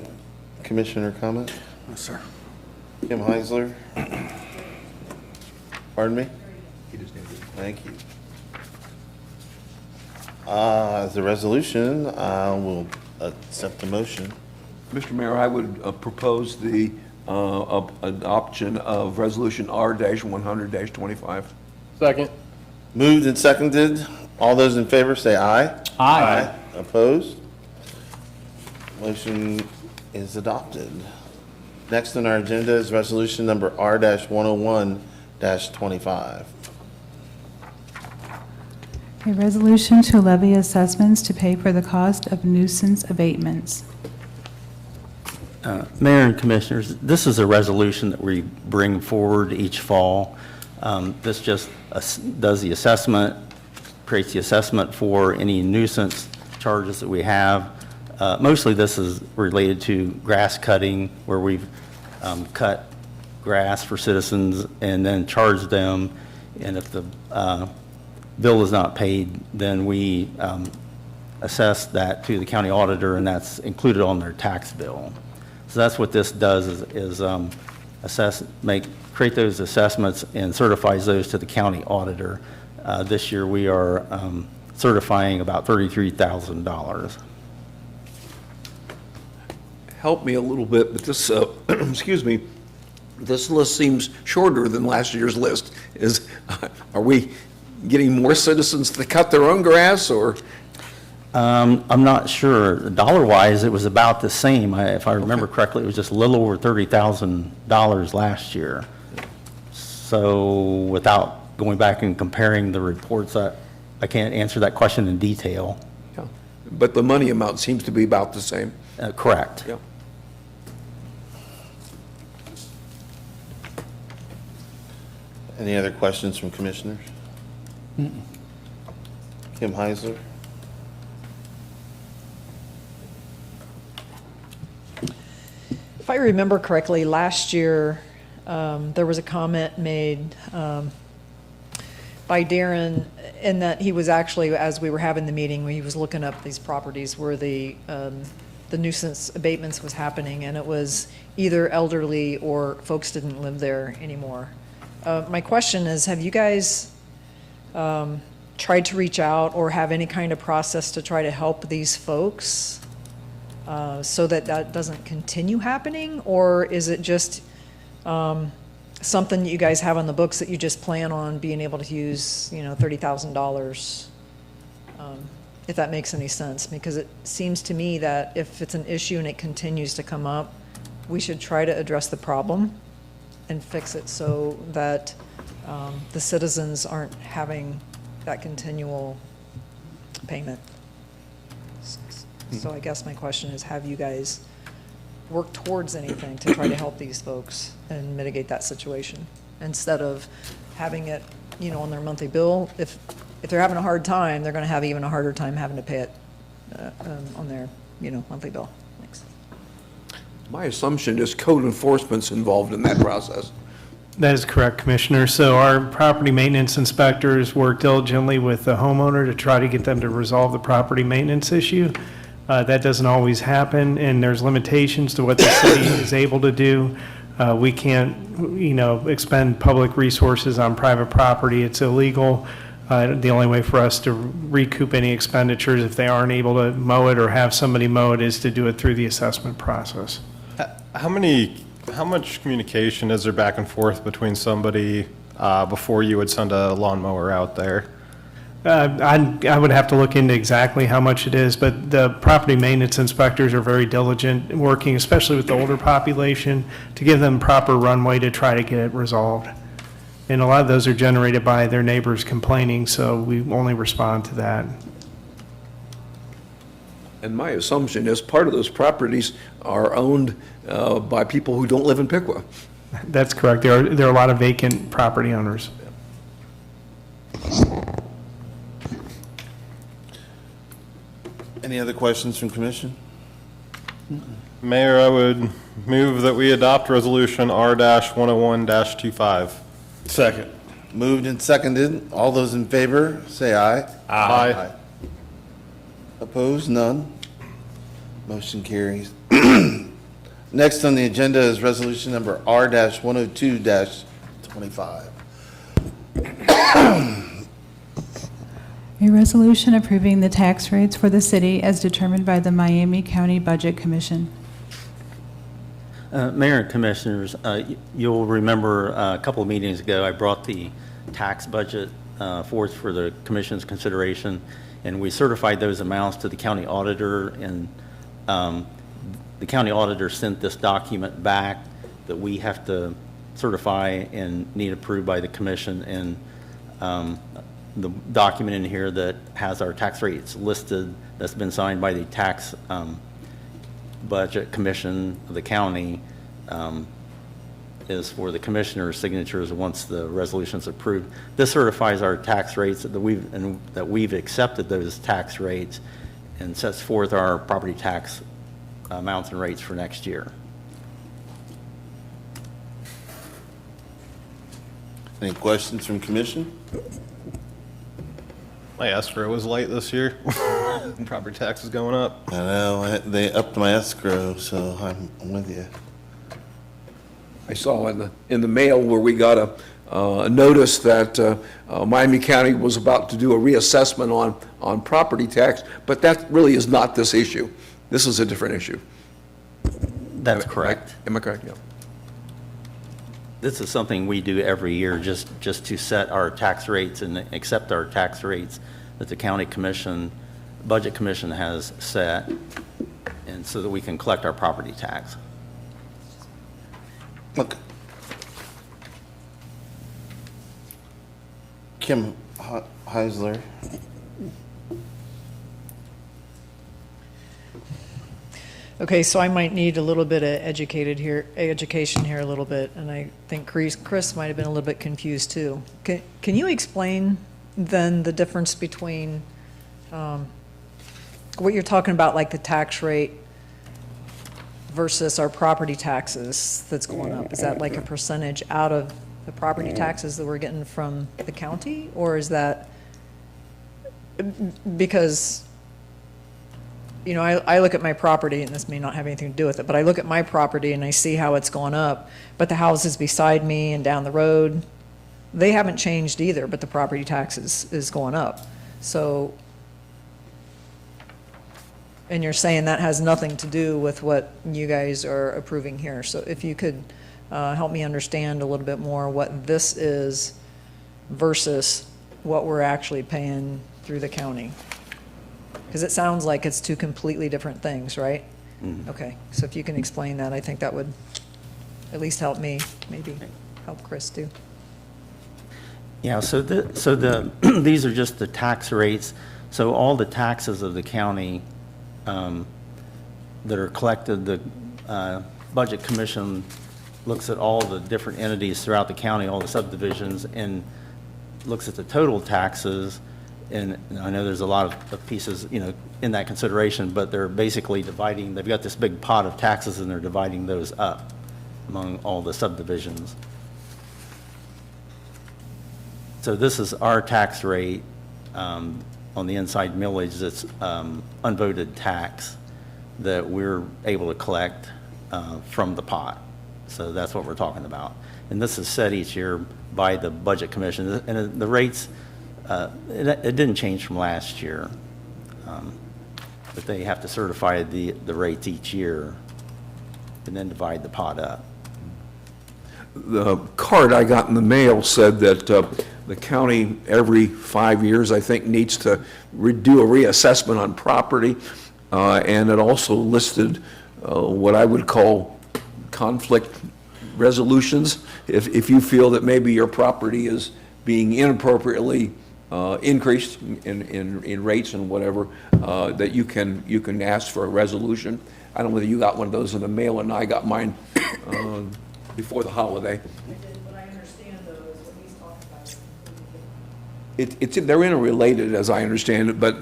commissioner comment? Yes, sir. Kim Heisler? Pardon me? Thank you. As a resolution, we'll accept the motion. Mr. Mayor, I would propose the adoption of Resolution R-100-25. Second. Moved and seconded. All those in favor say aye. Aye. Opposed? Motion is adopted. Next on our agenda is resolution number R-101-25. A resolution to levy assessments to pay for the cost of nuisance abatements. Mayor and Commissioners, this is a resolution that we bring forward each fall. This just does the assessment, creates the assessment for any nuisance charges that we have. Mostly this is related to grass cutting, where we've cut grass for citizens and then charged them. And if the bill is not paid, then we assess that to the county auditor, and that's included on their tax bill. So that's what this does, is create those assessments and certifies those to the county auditor. This year we are certifying about $33,000. help me a little bit, but this, excuse me, this list seems shorter than last year's list. Are we getting more citizens to cut their own grass, or? I'm not sure. Dollar-wise, it was about the same. If I remember correctly, it was just a little over $30,000 last year. So without going back and comparing the reports, I can't answer that question in detail. Yeah. But the money amount seems to be about the same. Correct. Yeah. Any other questions from commissioners? Kim Heisler? If I remember correctly, last year, there was a comment made by Darren in that he was actually, as we were having the meeting, he was looking up these properties where the nuisance abatements was happening, and it was either elderly or folks didn't live there anymore. My question is, have you guys tried to reach out or have any kind of process to try to help these folks so that that doesn't continue happening? Or is it just something that you guys have on the books that you just plan on being able to use, $30,000, if that makes any sense? Because it seems to me that if it's an issue and it continues to come up, we should try to address the problem and fix it so that the citizens aren't having that continual payment. So I guess my question is, have you guys worked towards anything to try to help these folks and mitigate that situation? Instead of having it, on their monthly bill, if they're having a hard time, they're gonna have even a harder time having to pay it on their, monthly bill. Thanks. My assumption is code enforcement's involved in that process. That is correct, Commissioner. So our property maintenance inspectors work diligently with the homeowner to try to get them to resolve the property maintenance issue. That doesn't always happen, and there's limitations to what the city is able to do. We can't, expend public resources on private property. It's illegal. The only way for us to recoup any expenditures if they aren't able to mow it or have somebody mow it is to do it through the assessment process. How much communication is there back and forth between somebody before you would send a lawnmower out there? I would have to look into exactly how much it is, but the property maintenance inspectors are very diligent, working especially with the older population to give them proper runway to try to get it resolved. And a lot of those are generated by their neighbors complaining, so we only respond to that. And my assumption is part of those properties are owned by people who don't live in Piqua. That's correct. There are a lot of vacant property owners. Any other questions from commission? Mayor, I would move that we adopt resolution R-101-25. Second. Moved and seconded. All those in favor, say aye. Aye. Opposed? None. Motion carries. Next on the agenda is resolution number R-102-25. A resolution approving the tax rates for the city as determined by the Miami County Budget Commission. Mayor and Commissioners, you'll remember a couple of meetings ago, I brought the tax budget forth for the Commission's consideration, and we certified those amounts to the county auditor, and the county auditor sent this document back that we have to certify and need approved by the Commission, and the document in here that has our tax rates listed, that's been signed by the tax budget commission of the county, is for the commissioner's signatures once the resolution's approved. This certifies our tax rates that we've accepted those tax rates and sets forth our property tax amounts and rates for next year. Any questions from commission? My escrow was light this year. Property tax is going up. I know, they upped my escrow, so I'm with you. I saw in the mail where we got a notice that Miami County was about to do a reassessment on property tax, but that really is not this issue. This is a different issue. That's correct. Am I correct? Yeah. This is something we do every year, just to set our tax rates and accept our tax rates that the county commission, budget commission has set, and so that we can collect our property tax. Look. Kim Heisler. Okay, so I might need a little bit of education here a little bit, and I think Chris might have been a little bit confused too. Can you explain then the difference between what you're talking about, like the tax rate versus our property taxes that's going up? Is that like a percentage out of the property taxes that we're getting from the county, or is that because, you know, I look at my property, and this may not have anything to do with it, but I look at my property and I see how it's going up, but the houses beside me and down the road, they haven't changed either, but the property taxes is going up. So, and you're saying that has nothing to do with what you guys are approving here. So if you could help me understand a little bit more what this is versus what we're actually paying through the county. Because it sounds like it's two completely different things, right? Mhm. Okay, so if you can explain that, I think that would at least help me, maybe help Chris too. Yeah, so these are just the tax rates. So all the taxes of the county that are collected, the Budget Commission looks at all the different entities throughout the county, all the subdivisions, and looks at the total taxes. And I know there's a lot of pieces, you know, in that consideration, but they're basically dividing, they've got this big pot of taxes and they're dividing those up among all the subdivisions. So this is our tax rate on the inside millage, that's unvoted tax that we're able to collect from the pot. So that's what we're talking about. And this is set each year by the Budget Commission. And the rates, it didn't change from last year, but they have to certify the rates each year and then divide the pot up. The card I got in the mail said that the county, every 5 years, I think, needs to do a reassessment on property, and it also listed what I would call conflict resolutions. If you feel that maybe your property is being inappropriately increased in rates and whatever, that you can ask for a resolution. I don't know whether you got one of those in the mail, and I got mine before the holiday. I did, but I understand those, what he's talking about. They're interrelated, as I understand it, but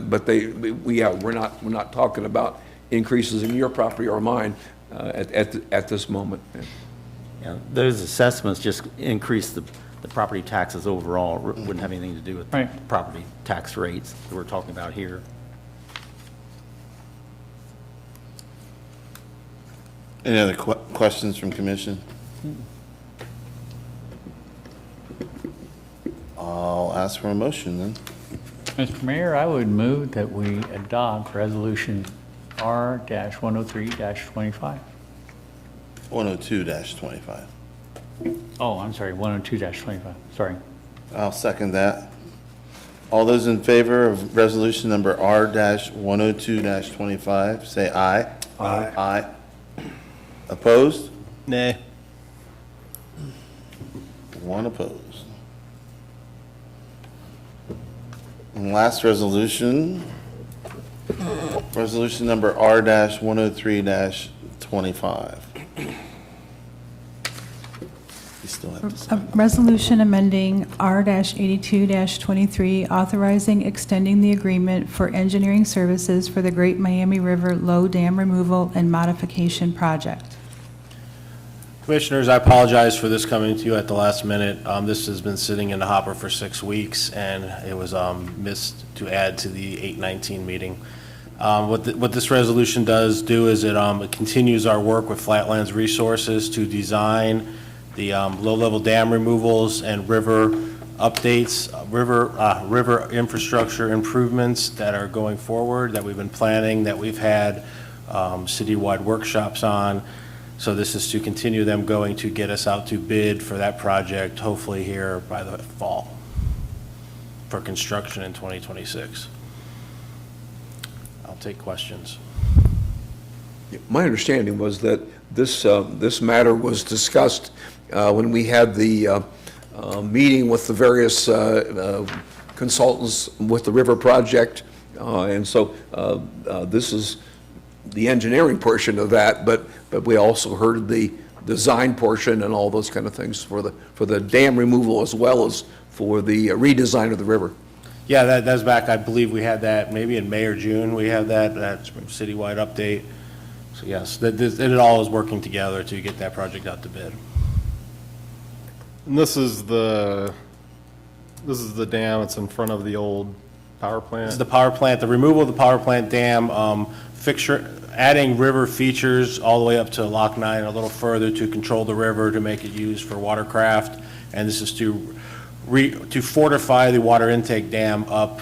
we're not talking about increases in your property or mine at this moment. Yeah, those assessments just increase the property taxes overall. Wouldn't have anything to do with property tax rates that we're talking about here. Any other questions from commission? I'll ask for a motion then. Mr. Mayor, I would move that we adopt Resolution R-103-25. 102-25. Oh, I'm sorry, 102-25, sorry. I'll second that. All those in favor of resolution number R-102-25, say aye. Aye. Aye. Opposed? Nay. One opposed. And last resolution, resolution number R-103-25. You still have to A sign. resolution amending R-82-23, authorizing extending the agreement for engineering services for the Great Miami River Low Dam Removal and Modification Project. Commissioners, I apologize for this coming to you at the last minute. This has been sitting in the hopper for 6 weeks, and it was missed to add to the 8/19 meeting. What this resolution does do is it continues our work with Flatlands Resources to design the low-level dam removals and river updates, river infrastructure improvements that are going forward, that we've been planning, that we've had citywide workshops on. So this is to continue them going to get us out to bid for that project, hopefully here by the fall, for construction in 2026. I'll take questions. My understanding was that this matter was discussed when we had the meeting with the various consultants with the river project, and so this is the engineering portion of that, but we also heard the design portion and all those kind of things for the dam removal as well as for the redesign of the river. Yeah, that's back, I believe we had that maybe in May or June, we had that citywide update. So yes, it all is working together to get that project out to bid. And this is the dam, it's in front of the old power plant. This is the power plant, the removal of the power plant dam, adding river features all the way up to Lock 9, a little further to control the river, to make it used for watercraft. And this is to fortify the water intake dam up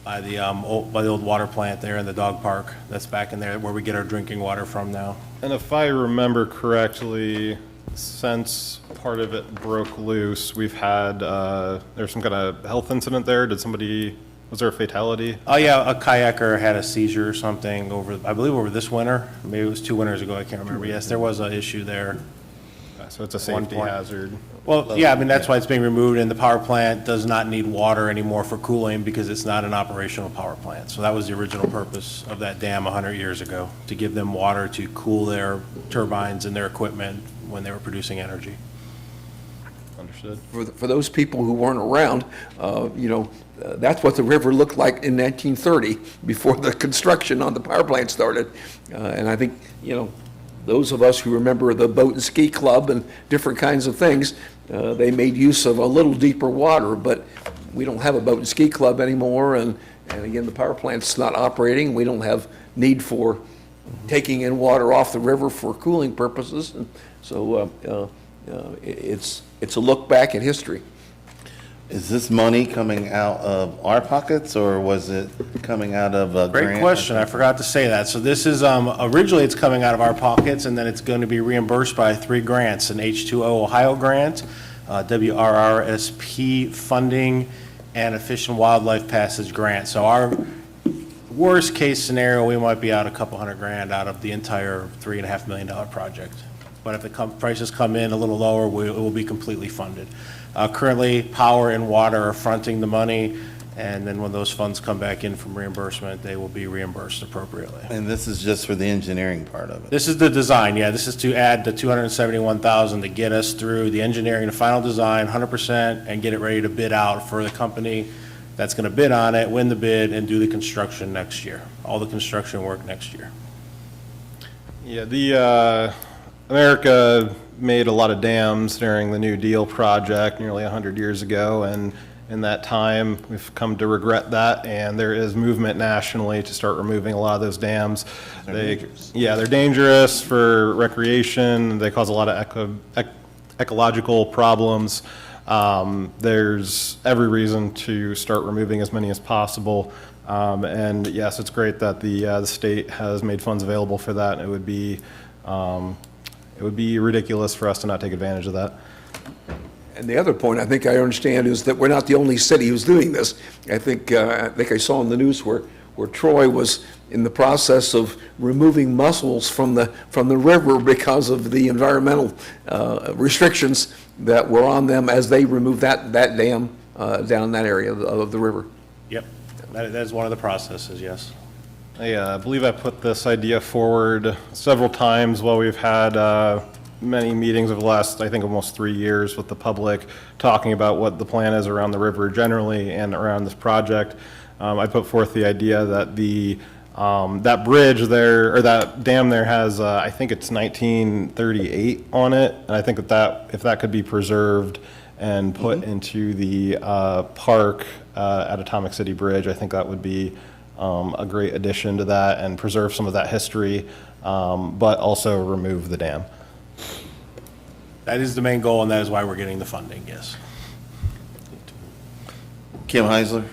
by the old water plant there in the dog park. That's back in there where we get our drinking water from now. And if I remember correctly, since part of it broke loose, we've had, there's some kind of health incident there. Was there a fatality? Oh, yeah, a kayaker had a seizure or something I believe over this winter. Maybe it was 2 winters ago, I can't remember. Yes, there was an issue there. So it's a safety hazard. Well, yeah, I mean, that's why it's being removed, and the power plant does not need water anymore for cooling because it's not an operational power plant. So that was the original purpose of that dam 100 years ago, to give them water to cool their turbines and their equipment when they were producing energy. Understood. For those people who weren't around, that's what the river looked like in 1930 before the construction on the power plant started. And I think, those of us who remember the boat and ski club and different kinds of things, they made use of a little deeper water, but we don't have a boat and ski club anymore. And again, the power plant's not operating. We don't have need for taking in water off the river for cooling purposes. And so it's a look back at history. Is this money coming out of our pockets, or was it coming out of a grant? Great question. I forgot to say that. So this is, originally it's coming out of our pockets, and then it's going to be reimbursed by 3 grants, an H2O Ohio grant, WRRSP funding, and a Fish and Wildlife Passage grant. So our worst case scenario, we might be out a couple $100,000 out of the entire $3.5 million project. But if the prices come in a little lower, it will be completely funded. Currently, power and water are fronting the money, and then when those funds come back in from reimbursement, they will be reimbursed appropriately. And this is just for the engineering part of it? This is the design, yeah. This is to add the $271,000 to get us through the engineering, the final design, 100%, and get it ready to bid out for the company that's going to bid on it, win the bid, and do the construction next year. All the construction work next year. Yeah, America made a lot of dams during the New Deal project nearly 100 years ago, and in that time, we've come to regret that, and there is movement nationally to start removing a lot of those dams. They're dangerous for recreation. They cause a lot of ecological problems. There's every reason to start removing as many as possible. And yes, it's great that the state has made funds available for that, and it would be ridiculous for us to not take advantage of that. And the other point I think I understand is that we're not the only city who's doing this. I think I saw in the news where Troy was in the process of removing mussels from the river because of the environmental restrictions that were on them as they removed that dam down in that area of the river. Yep, that is one of the processes, yes. I believe I put this idea forward several times while we've had many meetings over the last, I think, almost 3 years with the public, talking about what the plan is around the river generally and around this project. I put forth the idea that that bridge there, or that dam there has, I think it's 1938 on it, and I think that if that could be preserved and put into the park at Atomic City Bridge, I think that would be a great addition to that and preserve some of that history, but also remove the dam. That is the main goal, and that is why we're getting the funding, yes. Kim Heisler?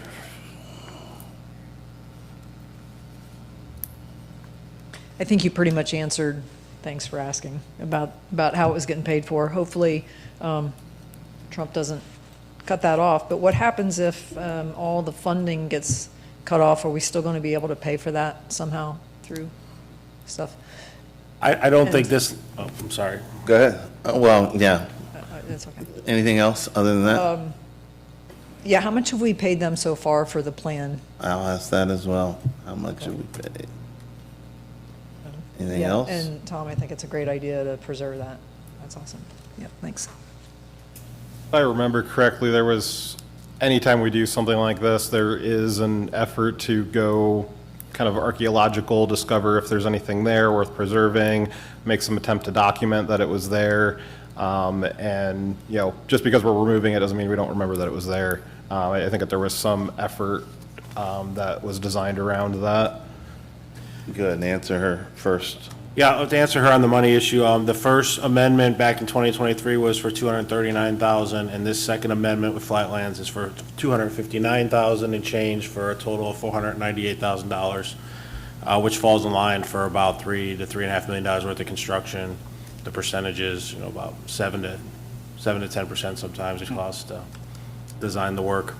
I think you pretty much answered thanks for asking about how it was getting paid for. Hopefully, Trump doesn't cut that off. But what happens if all the funding gets cut off? Are we still going to be able to pay for that somehow through stuff? I don't think this, oh, I'm sorry. Go ahead. Well, yeah. That's okay. Anything else other than that? Yeah, how much have we paid them so far for the plan? I'll ask that as well. How much have we paid? Anything Yeah, else? And Tom, I think it's a great idea to preserve that. That's awesome. Yep, thanks. If I remember correctly, there was, anytime we do something like this, there is an effort to go kind of archaeological, discover if there's anything there worth preserving, make some attempt to document that it was there. And, you know, just because we're removing it doesn't mean we don't remember that it was there. I think that there was some effort that was designed around that. Go ahead and answer her first. Yeah, to answer her on the money issue, the first amendment back in 2023 was for $239,000, and this second amendment with Flatlands is for $259,000 and change, for a total of $498,000, which falls in line for about $3 to $3.5 million worth of construction. The percentages, you know, about 7 to 10% sometimes it costs to design the work.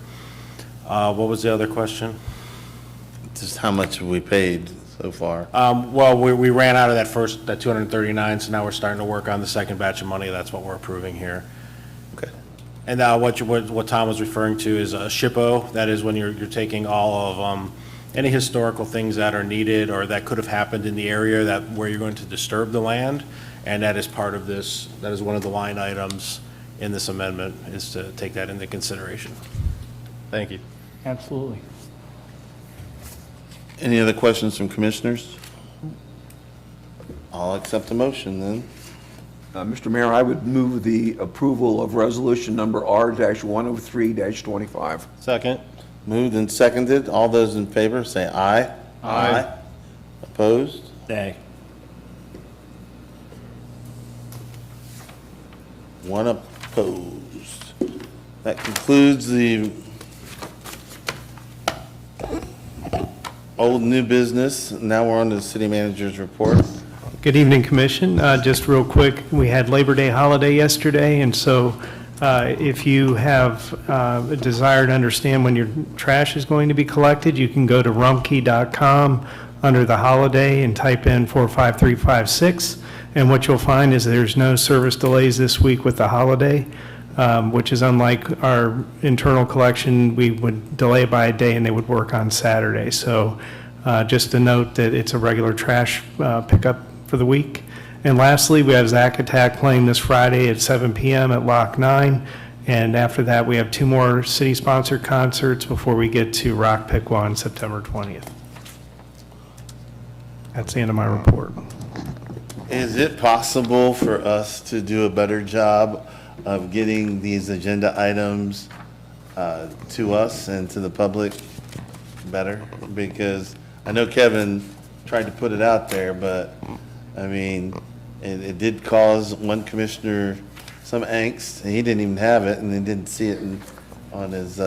What was the other question? Just how much have we paid so far? Well, we ran out of that 239, so now we're starting to work on the second batch of money. That's what we're approving here. Okay. And what Tom was referring to is a SHPO. That is when you're taking all of any historical things that are needed or that could have happened in the area where you're going to disturb the land, and that is part of this. That is one of the line items in this amendment, is to take that into consideration. Thank you. Absolutely. Any other questions from commissioners? I'll accept the motion then. Mr. Mayor, I would move the approval of resolution number R-103-25. Second. Moved and seconded. All those in favor say aye. Aye. Opposed? Nay. One opposed. That concludes the old new business. Now we're on to the city manager's report. Good evening, Commission. Just real quick, we had Labor Day holiday yesterday, and so if you have a desire to understand when your trash is going to be collected, you can go to rumpke.com under the holiday and type in 45356, and what you'll find is there's no service delays this week with the holiday, which is unlike our internal collection. We would delay by a day and they would work on Saturday. So just to note that it's a regular trash pickup for the week. And lastly, we have Zack Attack playing this Friday at 7 p.m. at Lock 9. And after that, we have 2 more city-sponsored concerts before we get to Rock Piqua on September 20th. That's the end of my report. Is it possible for us to do a better job of getting these agenda items to us and to the public better? Because I know Kevin tried to put it out there, but I mean, it did cause one commissioner some angst, and he didn't even have it, and he didn't see it on his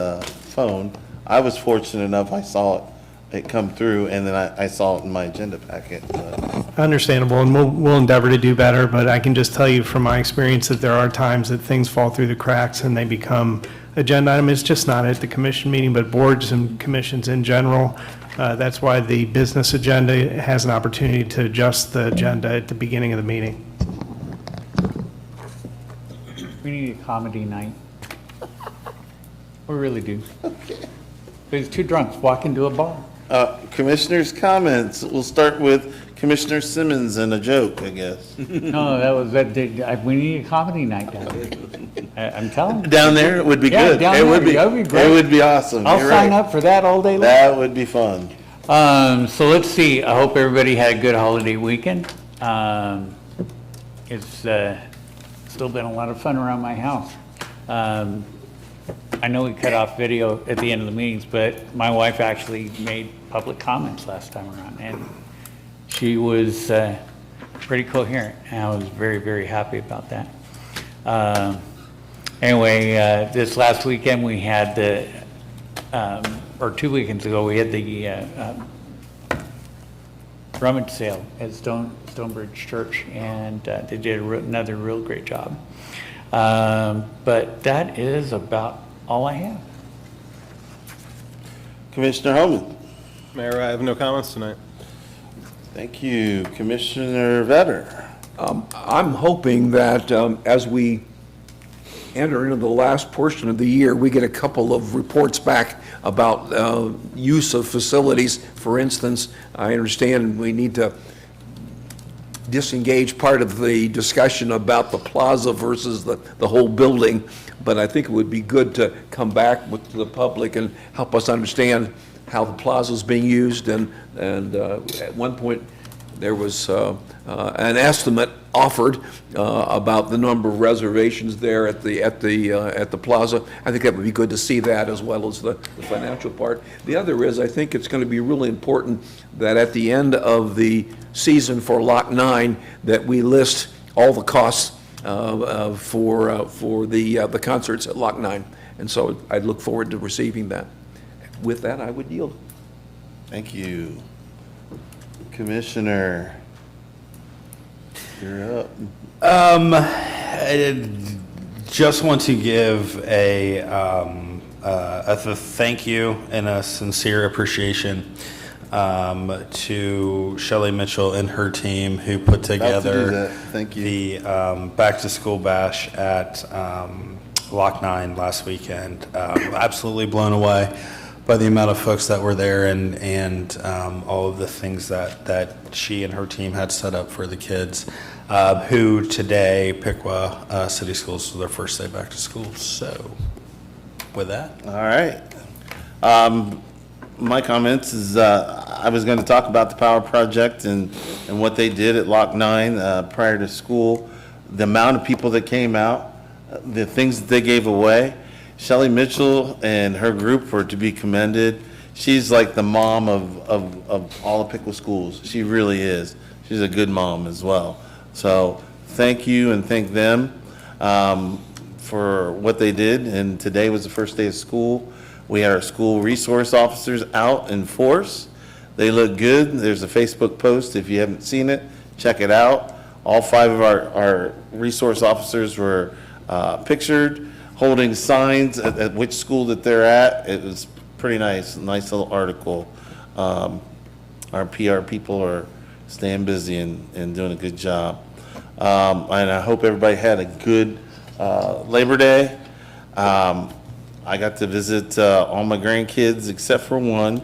phone. I was fortunate enough, I saw it come through, and then I saw it in my agenda packet. But Understandable, and we'll endeavor to do better, but I can just tell you from my experience that there are times that things fall through the cracks and they become agenda item. It's just not at the commission meeting, but boards and commissions in general. That's why the business agenda has an opportunity to adjust the agenda at the beginning of the meeting. We need a comedy night. We really do. There's 2 drunks walk into a bar. Commissioners' comments. We'll start with Commissioner Simmons and a joke, I guess. No, we need a comedy night down there. I'm telling you. Down there, it would be Yeah, good. down It there, would be. that would be great. It would be awesome. I'll You're sign right. up for that all day long. That would be fun. So let's see, I hope everybody had a good holiday weekend. It's still been a lot of fun around my house. I know we cut off video at the end of the meetings, but my wife actually made public comments last time around, and she was pretty coherent, and I was very, very happy about that. Anyway, this last weekend we had or 2 weekends ago, we had the rummage sale at Stonebridge Church, and they did another real great job. But that is about all I have. Commissioner Holman? Mayor, I have no comments tonight. Thank you. Commissioner Vetter? I'm hoping that as we enter into the last portion of the year, we get a couple of reports back about use of facilities. For instance, I understand we need to disengage part of the discussion about the plaza versus the whole building, but I think it would be good to come back to the public and help us understand how the plaza is being used. And at one point, there was an estimate offered about the number of reservations there at the plaza. I think that would be good to see that, as well as the financial part. The other is, I think it's going to be really important that at the end of the season for Lock 9, that we list all the costs for the concerts at Lock 9. And so I'd look forward to receiving that. With that, I would yield. Thank you. Commissioner, you're up. I just want to give a thank you and a sincere appreciation to Shelley Mitchell and her team, who put together Thank you. the back to school bash at Lock 9 last weekend. Absolutely blown away by the amount of folks that were there, and all of the things that she and her team had set up for the kids, who today, Piqua City Schools, was their first day back to school. So with that. All right. My comments is, I was going to talk about the Power Project and what they did at Lock 9 prior to school, the amount of people that came out, the things that they gave away. Shelley Mitchell and her group were to be commended. She's like the mom of all of Piqua schools. She really is. She's a good mom as well. So thank you, and thank them for what they did. And today was the first day of school. We had our school resource officers out in force. They look good. There's a Facebook post. If you haven't seen it, check it out. All 5 of our resource officers were pictured, holding signs at which school that they're at. It was pretty nice little article. Our PR people are staying busy and doing a good job. And I hope everybody had a good Labor Day. I got to visit all my grandkids except for one,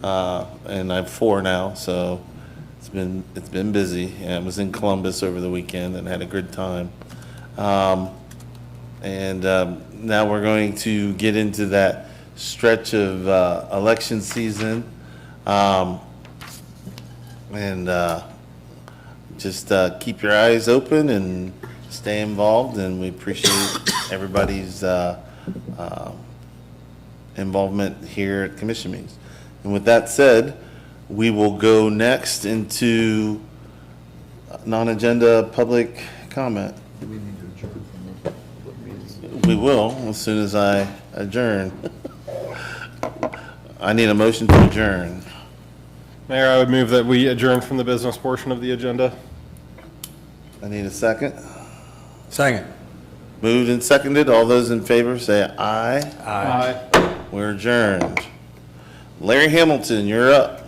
and I have 4 now, so it's been busy. And I was in Columbus over the weekend and had a good time. And now we're going to get into that stretch of election season. Just keep your eyes open and stay involved, and we appreciate everybody's involvement here at commission meetings. And with that said, we will go next into non-agenda public comment. We will, as soon as I adjourn. I need a motion to adjourn. Mayor, I would move that we adjourn from the business portion of the agenda. I need a second. Second. Moved and seconded. All those in favor say aye. Aye. We're adjourned. Larry Hamilton, you're up.